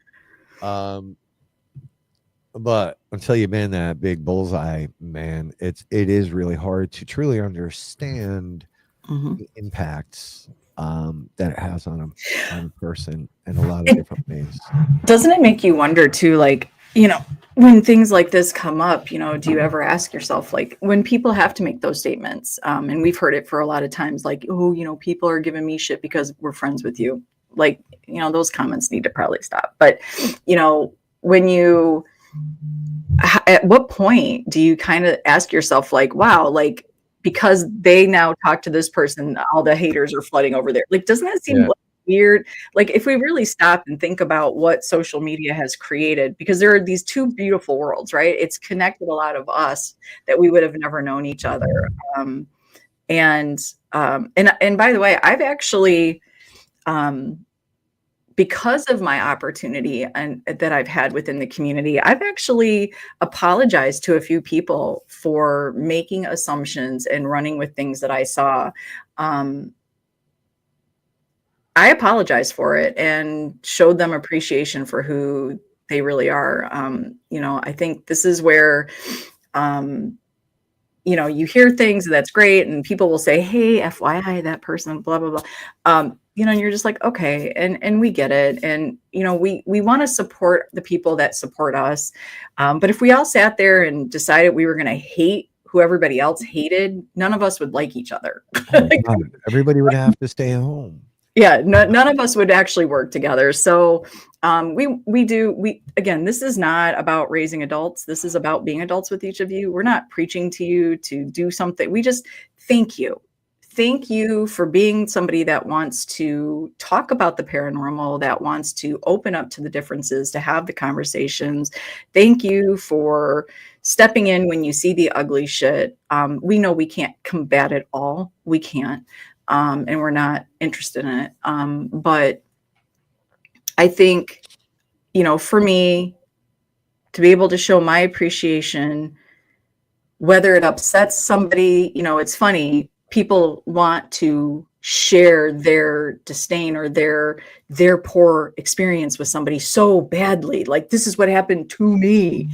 But until you've been that big bullseye, man, it is really hard to truly understand Mhm. the impacts that it has on a person in a lot of It different ways. doesn't it make you wonder too, like, when things like this come up, do you ever ask yourself, like, when people have to make those statements, and we've heard it for a lot of times, like, oh, people are giving me shit because we're friends with you. Like, those comments need to probably stop. But, when you, at what point do you kind of ask yourself, like, wow, like, because they now talk to this person, all the haters are flooding over there. Like, doesn't that seem Yeah. like weird? Like, if we really stop and think about what social media has created, because there are these two beautiful worlds, right? It's connected a lot of us that we would have never known each other. Um, and by the way, I've actually, because of my opportunity and that I've had within the community, I've actually apologized to a few people for making assumptions and running with things that I saw. Um, I apologized for it and showed them appreciation for who they really are. I think this is where, um, you hear things that's great, and people will say, "Hey, FYI, that person, blah blah blah," and you're just like, okay, and we get it, and we want to support the people that support us, but if we all sat there and decided we were going to hate who everybody else hated, none of us would like each other. Oh my God. Everybody would have to stay home. Yeah, none of us would actually work together. So we again, this is not about raising adults. This is about being adults with each of you. We're not preaching to you to do something. We just thank you. Thank you for being somebody that wants to talk about the paranormal, that wants to open up to the differences, to have the conversations. Thank you for stepping in when you see the ugly shit. We know we can't combat it all. We can't. And we're not interested in it. But I think, for me to be able to show my appreciation, whether it upsets somebody, it's funny. People want to share their disdain or their poor experience with somebody so badly. Like, this is what happened to me.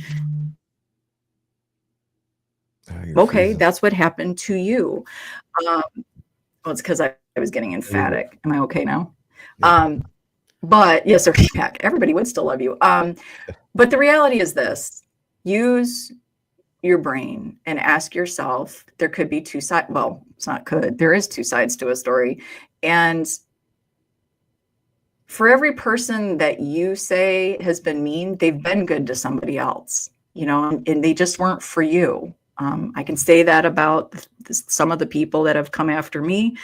Okay, Freezing. that's what happened to you. Well, it's because I was getting emphatic. Am I okay now? Yeah. But yes, sir, feedback. Everybody would still love you. But the reality is this: use your brain and ask yourself. There could be two sides. Well, it's not could. There is two sides to a story, and for every person that you say has been mean, they've been good to somebody else. And they just weren't for you. I can say that about some of the people that have come after me.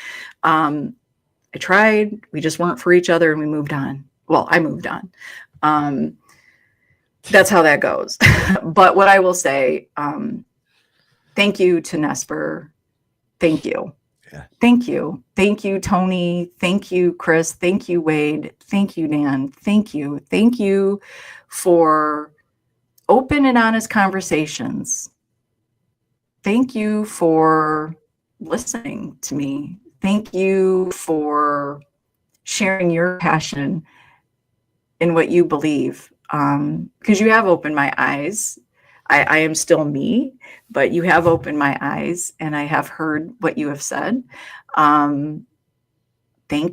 I tried, we just weren't for each other, and we moved on. Well, I moved on. That's how that goes. But what I will say, thank you to Nesper. Thank you. Yeah. Thank you. Thank you, Tony. Thank you, Chris. Thank you, Wade. Thank you, Dan. Thank you. Thank you for open and honest conversations. Thank you for listening to me. Thank you for sharing your passion in what you believe, because you have opened my eyes. I am still me, but you have opened my eyes, and I have heard what you have said. Thank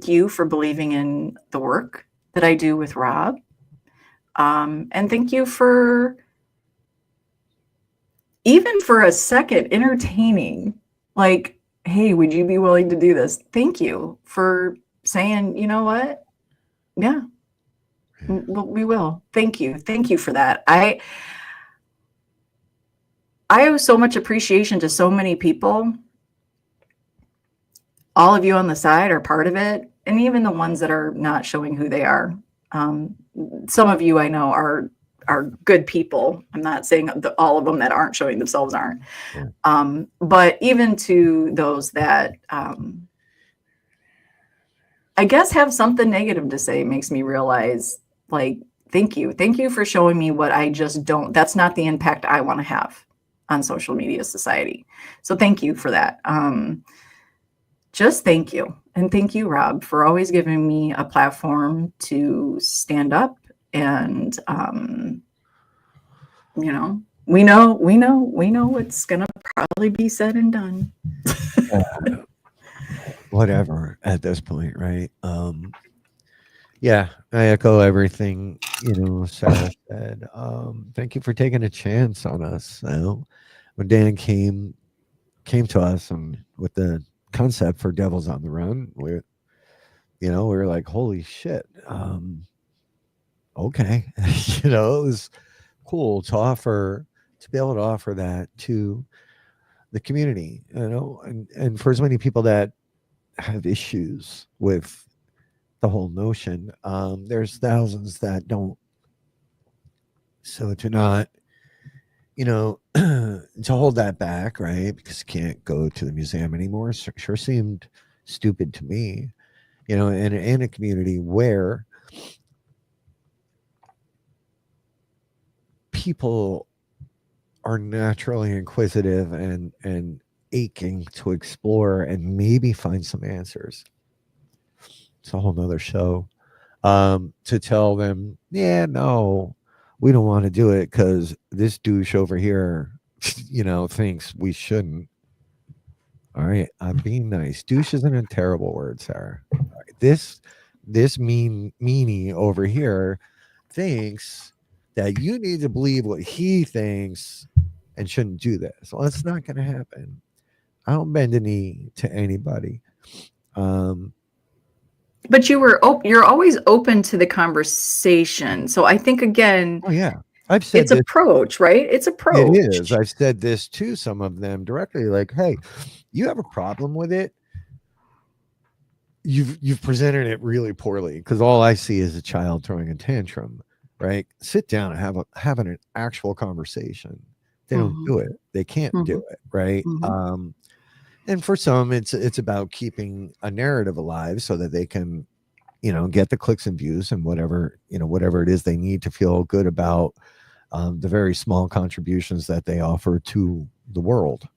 you for believing in the work that I do with Rob, and thank you for even for a second entertaining, like, hey, would you be willing to do this? Thank you for saying, you know what? Yeah, we will. Thank you. Thank you for that. I owe so much appreciation to so many people. All of you on the side are part of it, and even the ones that are not showing who they are. Some of you I know are good people. I'm not saying all of them that aren't showing themselves aren't. Yeah. But even to those that I guess have something negative to say makes me realize, like, thank you. Thank you for showing me what I just don't, that's not the impact I want to have on social media society. So thank you for that. Just thank you. And thank you, Rob, for always giving me a platform to stand up. And, you know, we know what's going to probably be said and done. Whatever at this point, right? Yeah, I echo everything Sarah said. Thank you for taking a chance on us. When Dan came to us and with the concept for Devils on the Run, we were like, holy shit. Okay. It was cool to be able to offer that to the community, and for as many people that have issues with the whole notion, there's thousands that don't. So to not, to hold that back, right? Because you can't go to the museum anymore, sure seemed stupid to me, in a community where people are naturally inquisitive and aching to explore and maybe find some answers. It's a whole nother show. To tell them, yeah, no, we don't want to do it because this douche over here, thinks we shouldn't. All right, I'm being nice. Douche isn't a terrible word, Sarah. All right, this meanie over here thinks that you need to believe what he thinks and shouldn't do this. Well, it's not going to happen. I don't bend a knee to anybody. But you're always open to the conversation. So I think, again, oh yeah, I've said it's approach, right? It's approach. It is. I've said this to some of them directly, like, hey, you have a problem with it. You've presented it really poorly, because all I see is a child throwing a tantrum, right? Sit down and have an actual conversation. They don't do it. They can't do it, right? And for some, it's about keeping a narrative alive so that they can, get the clicks and views and whatever it is they need to feel good about the very small contributions that they offer to the world,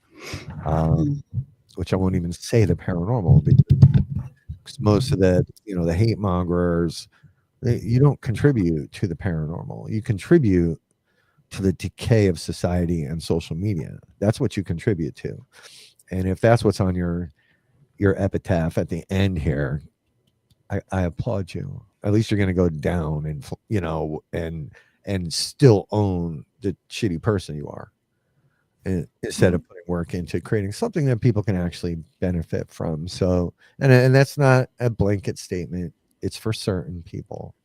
which I won't even say the paranormal, because most of the the hate mongers, you don't contribute to the paranormal. You contribute to the decay of society and social media. That's what you contribute to. And if that's what's on your epitaph at the end here, I applaud you. At least you're going to go down and still own the shitty person you are, and instead of putting work into creating something that people can actually benefit from. So, and that's not a blanket statement. It's for certain people.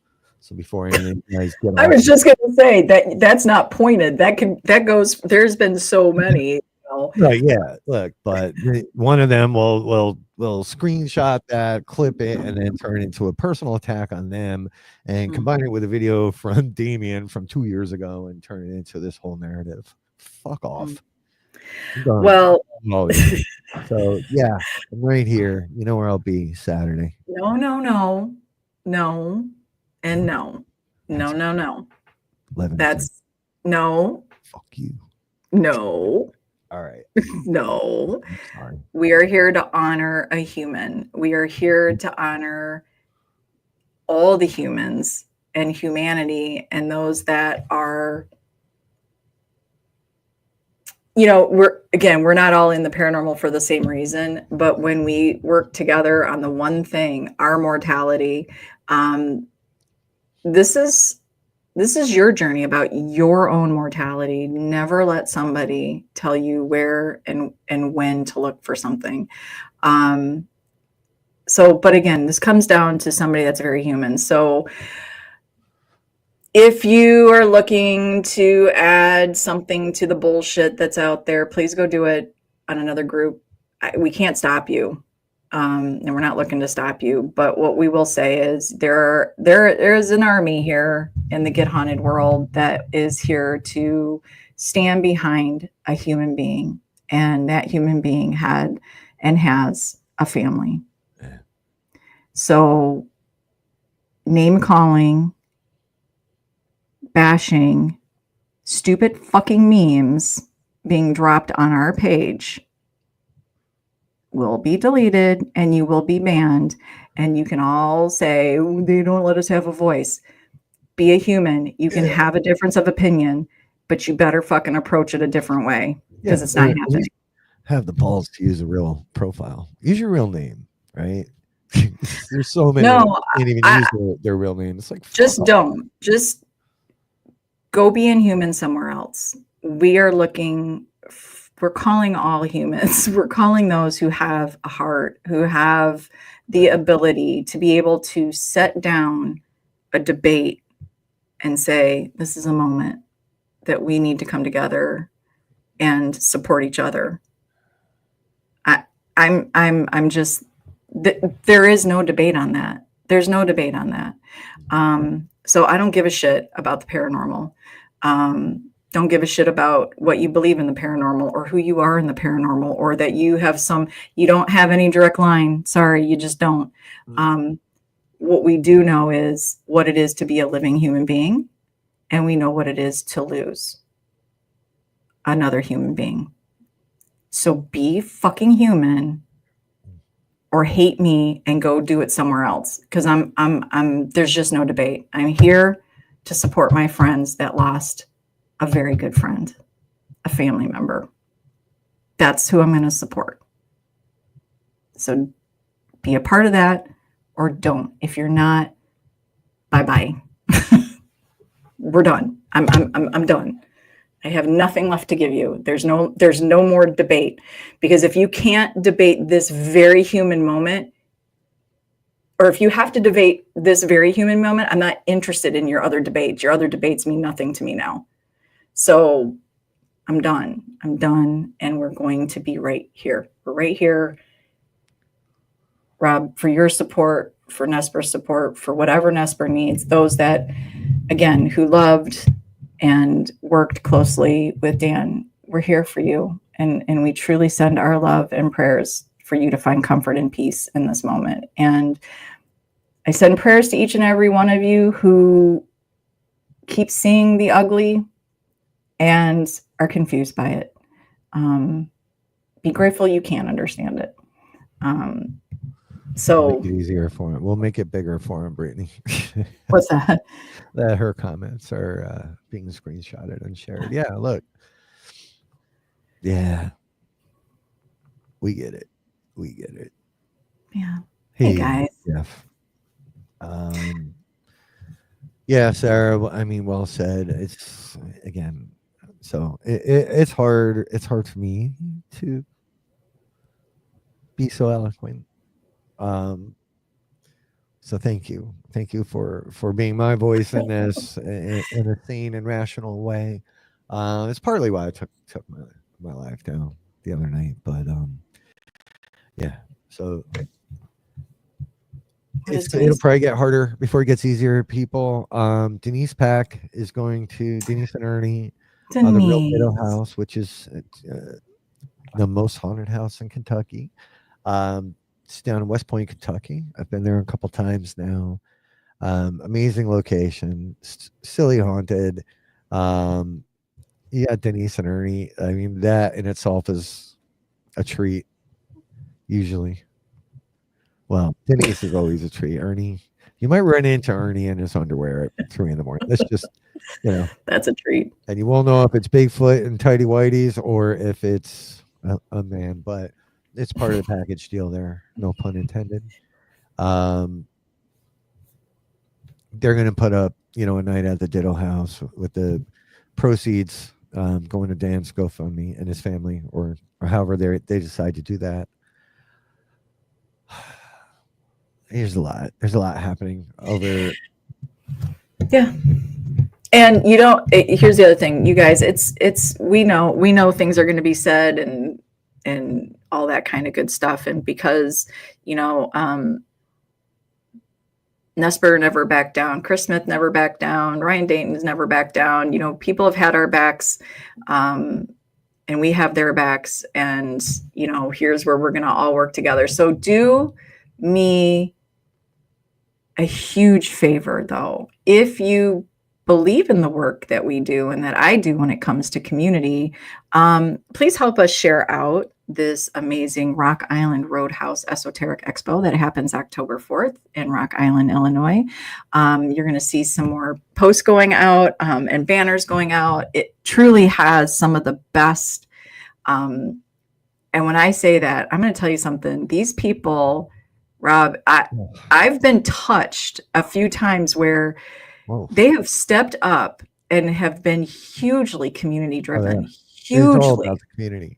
So before any of you guys get I was just going to say that's not pointed. That goes. There's been so many. Right, yeah. Look, but one of them will screenshot that, clip it, and then turn it into a personal attack on them, and combine it with a video from Damien from 2 years ago, and turn it into this whole narrative. Fuck off. Well, so yeah, I'm right here. You know where I'll be Saturday. No, and no. That's no. Fuck you. No. All right. No. We are here to honor a human. We are here to honor all the humans and humanity, and those that are, we're not all in the paranormal for the same reason, but when we work together on the one thing, our mortality, this is your journey about your own mortality. Never let somebody tell you where and when to look for something. But again, this comes down to somebody that's very human. So If you are looking to add something to the bullshit that's out there, please go do it on another group. We can't stop you, and we're not looking to stop you. But what we will say is there is an army here in the Get Haunted world that is here to stand behind a human being, and that human being had and has a family. So, name calling, bashing, stupid fucking memes being dropped on our page will be deleted and you will be banned. And you can all say, they don't let us have a voice. Be a human. You can have a difference of opinion, but you better fucking approach it a different way because it's not happening. Have the balls to use a real profile. Use your real name, right? There's so many No, that can't even use their real name. It's like, just don't. Just go be inhuman somewhere else. We are looking, we're calling all humans. We're calling those who have a heart, who have the ability to be able to set down a debate and say, this is a moment that we need to come together and support each other. I'm just, there is no debate on that. There's no debate on that. So I don't give a shit about the paranormal. Don't give a shit about what you believe in the paranormal or who you are in the paranormal or that you don't have any direct line. Sorry, you just don't. What we do know is what it is to be a living human being, and we know what it is to lose another human being. So be fucking human or hate me and go do it somewhere else. Cause there's just no debate. I'm here to support my friends that lost a very good friend, a family member. That's who I'm going to support. So be a part of that or don't. If you're not, bye-bye. We're done. I'm done. I have nothing left to give you. There's no more debate, because if you can't debate this very human moment, or if you have to debate this very human moment, I'm not interested in your other debates. Your other debates mean nothing to me now. So I'm done. And we're going to be right here. We're right here, Rob, for your support, for Nesper's support, for whatever Nesper needs. Those that, again, who loved and worked closely with Dan, we're here for you. And we truly send our love and prayers for you to find comfort and peace in this moment. And I send prayers to each and every one of you who keep seeing the ugly and are confused by it. Be grateful you can understand it. So make it easier for him. We'll make it bigger for him, Brittany. What's that? That her comments are being screenshotted and shared. Yeah, look. Yeah. We get it. Yeah. Hey guys. Jeff. Yeah, Sarah. I mean, well said. It's again. So it's hard. It's hard for me to be so eloquent. So thank you for being my voice in this in a sane and rational way. It's partly why I took my life down the other night, but yeah. So it'll probably get harder before it gets easier. People, Denise Pack is going to Denise and Ernie, the Real Widow House, which is the most haunted house in Kentucky. It's down in West Point, Kentucky. I've been there a couple times now. Amazing location, silly haunted. Yeah, Denise and Ernie. I mean, that in itself is a treat. Usually, well, Denise is always a treat. Ernie, you might run into Ernie in his underwear at 3 a.m. That's just, that's a treat. And you won't know if it's Bigfoot and tighty whities or if it's a man, but it's part of the package deal there. No pun intended. They're going to put up, a night at the Ditto House with the proceeds going to Dan's GoFundMe and his family, or however they decide to do that. There's a lot happening over Yeah. And you don't, here's the other thing, you guys, we know things are going to be said and all that kind of good stuff. And because, Nesper never backed down, Chris Smith never backed down, Ryan Dayton's never backed down. People have had our backs, and we have their backs. And, here's where we're going to all work together. So do me a huge favor, though. If you believe in the work that we do and that I do when it comes to community, please help us share out this amazing Rock Island Roadhouse Esoteric Expo that happens October 4th in Rock Island, Illinois. You're going to see some more posts going out and banners going out. It truly has some of the best. And when I say that, I'm going to tell you something. These people, Rob, I've been touched a few times where they have stepped up and have been hugely community driven. Hugely. It's all about the community.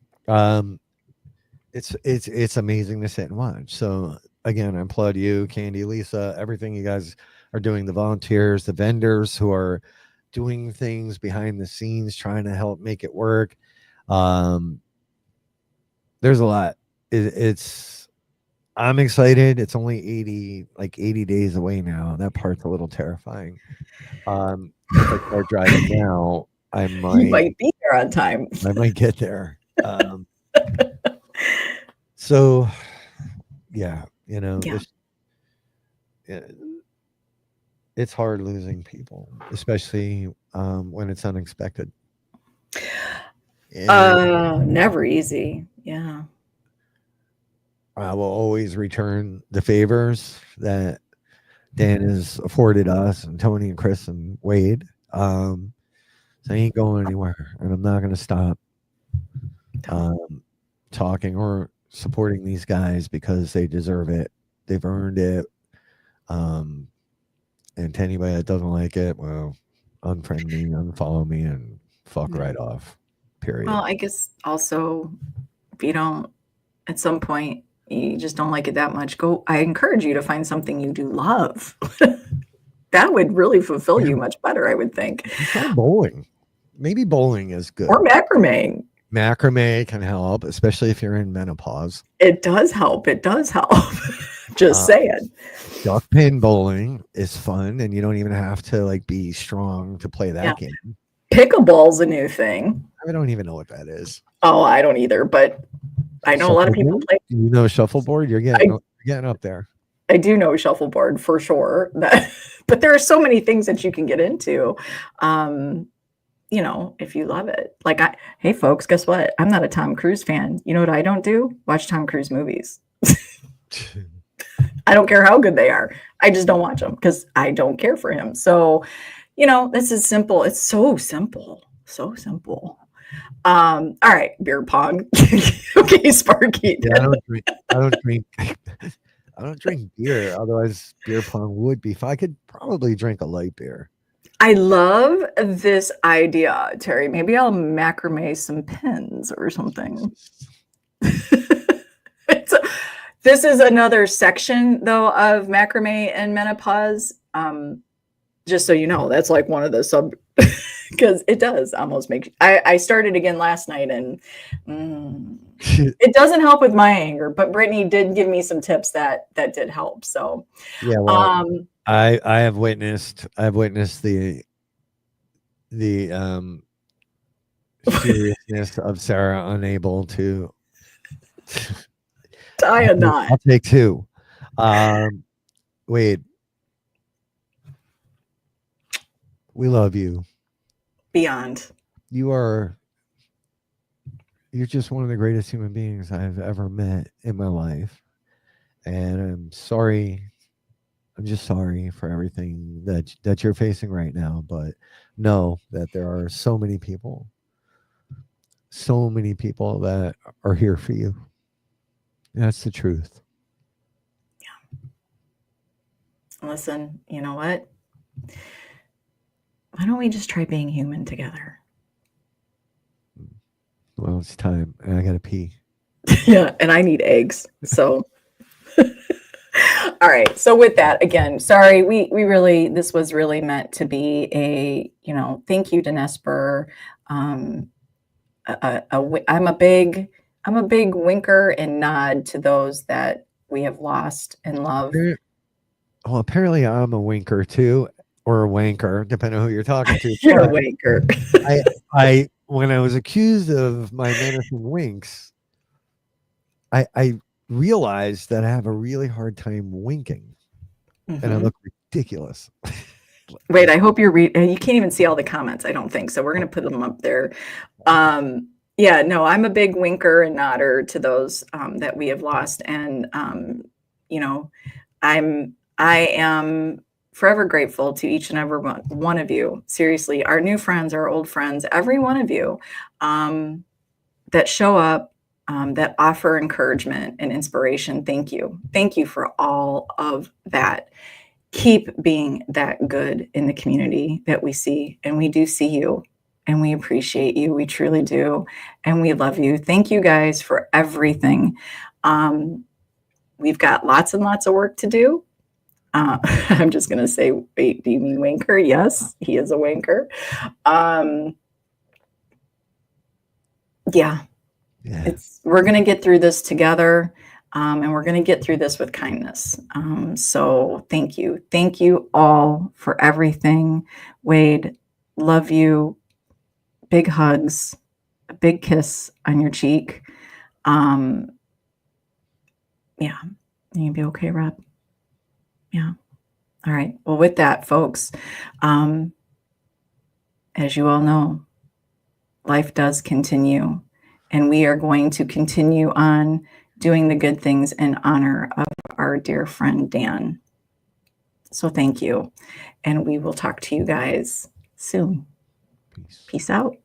It's amazing to sit and watch. So again, I applaud you, Candy, Lisa, everything you guys are doing, the volunteers, the vendors who are doing things behind the scenes, trying to help make it work. There's a lot. I'm excited. It's only 80 days away now. That part's a little terrifying. If I start driving now, you might be there on time. I might get there. So yeah, it's hard losing people, especially when it's unexpected. Never easy. Yeah. I will always return the favors that Dan has afforded us, and Tony and Chris and Wade. So I ain't going anywhere, and I'm not going to stop talking or supporting these guys because they deserve it. They've earned it. And to anybody that doesn't like it, well, unfriend me, unfollow me, and fuck right off. Period. Well, I guess also, if you don't, at some point, you just don't like it that much, I encourage you to find something you do love. That would really fulfill you much better, I would think. Try bowling. Maybe bowling is good. Or macrame. Macrame can help, especially if you're in menopause. It does help. Just saying. Duck pin bowling is fun, and you don't even have to be strong to play that game. Pickleball's a new thing. I don't even know what that is. Oh, I don't either, but I know a lot of people play. Do you know shuffleboard? You're getting up there. I do know shuffleboard for sure. But there are so many things that you can get into, if you love it. Hey, folks, guess what? I'm not a Tom Cruise fan. You know what I don't do? Watch Tom Cruise movies. I don't care how good they are. I just don't watch them because I don't care for him. So, this is simple. It's so simple. So simple. All right, beer pong. Okay, Sparky. Yeah, I don't drink beer. Otherwise, beer pong would be fun. I could probably drink a light beer. I love this idea, Terry. Maybe I'll macrame some pins or something. This is another section, though, of macrame and menopause. Just so you know, that's one of the because it does almost make. I started again last night, and it doesn't help with my anger. But Brittany did give me some tips that did help. So yeah, well, I have witnessed the seriousness of Sarah unable to tie a knot. I'll take two. Wade, we love you beyond. You're just one of the greatest human beings I've ever met in my life, and I'm just sorry for everything that you're facing right now, but know that there are so many people that are here for you. That's the truth. Yeah. Listen, you know what? Why don't we just try being human together? Well, it's time, and I gotta pee. Yeah, and I need eggs. So, All right. So with that, again, sorry, we really, this was really meant to be a, thank you to Nesper. I'm a big winker and nod to those that we have lost and love. Well, apparently I'm a winker too, or a wanker, depending on who you're talking to. You're a winker. I when I was accused of my menacing winks, I realized that I have a really hard time winking, and I look ridiculous. Wait, I hope you're you can't even see all the comments, I don't think. So we're going to put them up there. Yeah, no, I'm a big winker and nodder to those that we have lost. And, I am forever grateful to each and every one of you. Seriously, our new friends, our old friends, every one of you that show up, that offer encouragement and inspiration. Thank you. Thank you for all of that. Keep being that good in the community that we see, and we do see you, and we appreciate you. We truly do, and we love you. Thank you guys for everything. We've got lots and lots of work to do. I'm just going to say, wait, do you mean wanker? Yes, he is a wanker. Yeah. We're going to get through this together. And we're going to get through this with kindness. So thank you. Thank you all for everything. Wade, love you. Big hugs, a big kiss on your cheek. Yeah. You gonna be okay, Rob? Yeah. All right. Well, with that, folks, as you all know, life does continue, and we are going to continue on doing the good things in honor of our dear friend, Dan. So thank you. And we will talk to you guys soon. Peace out.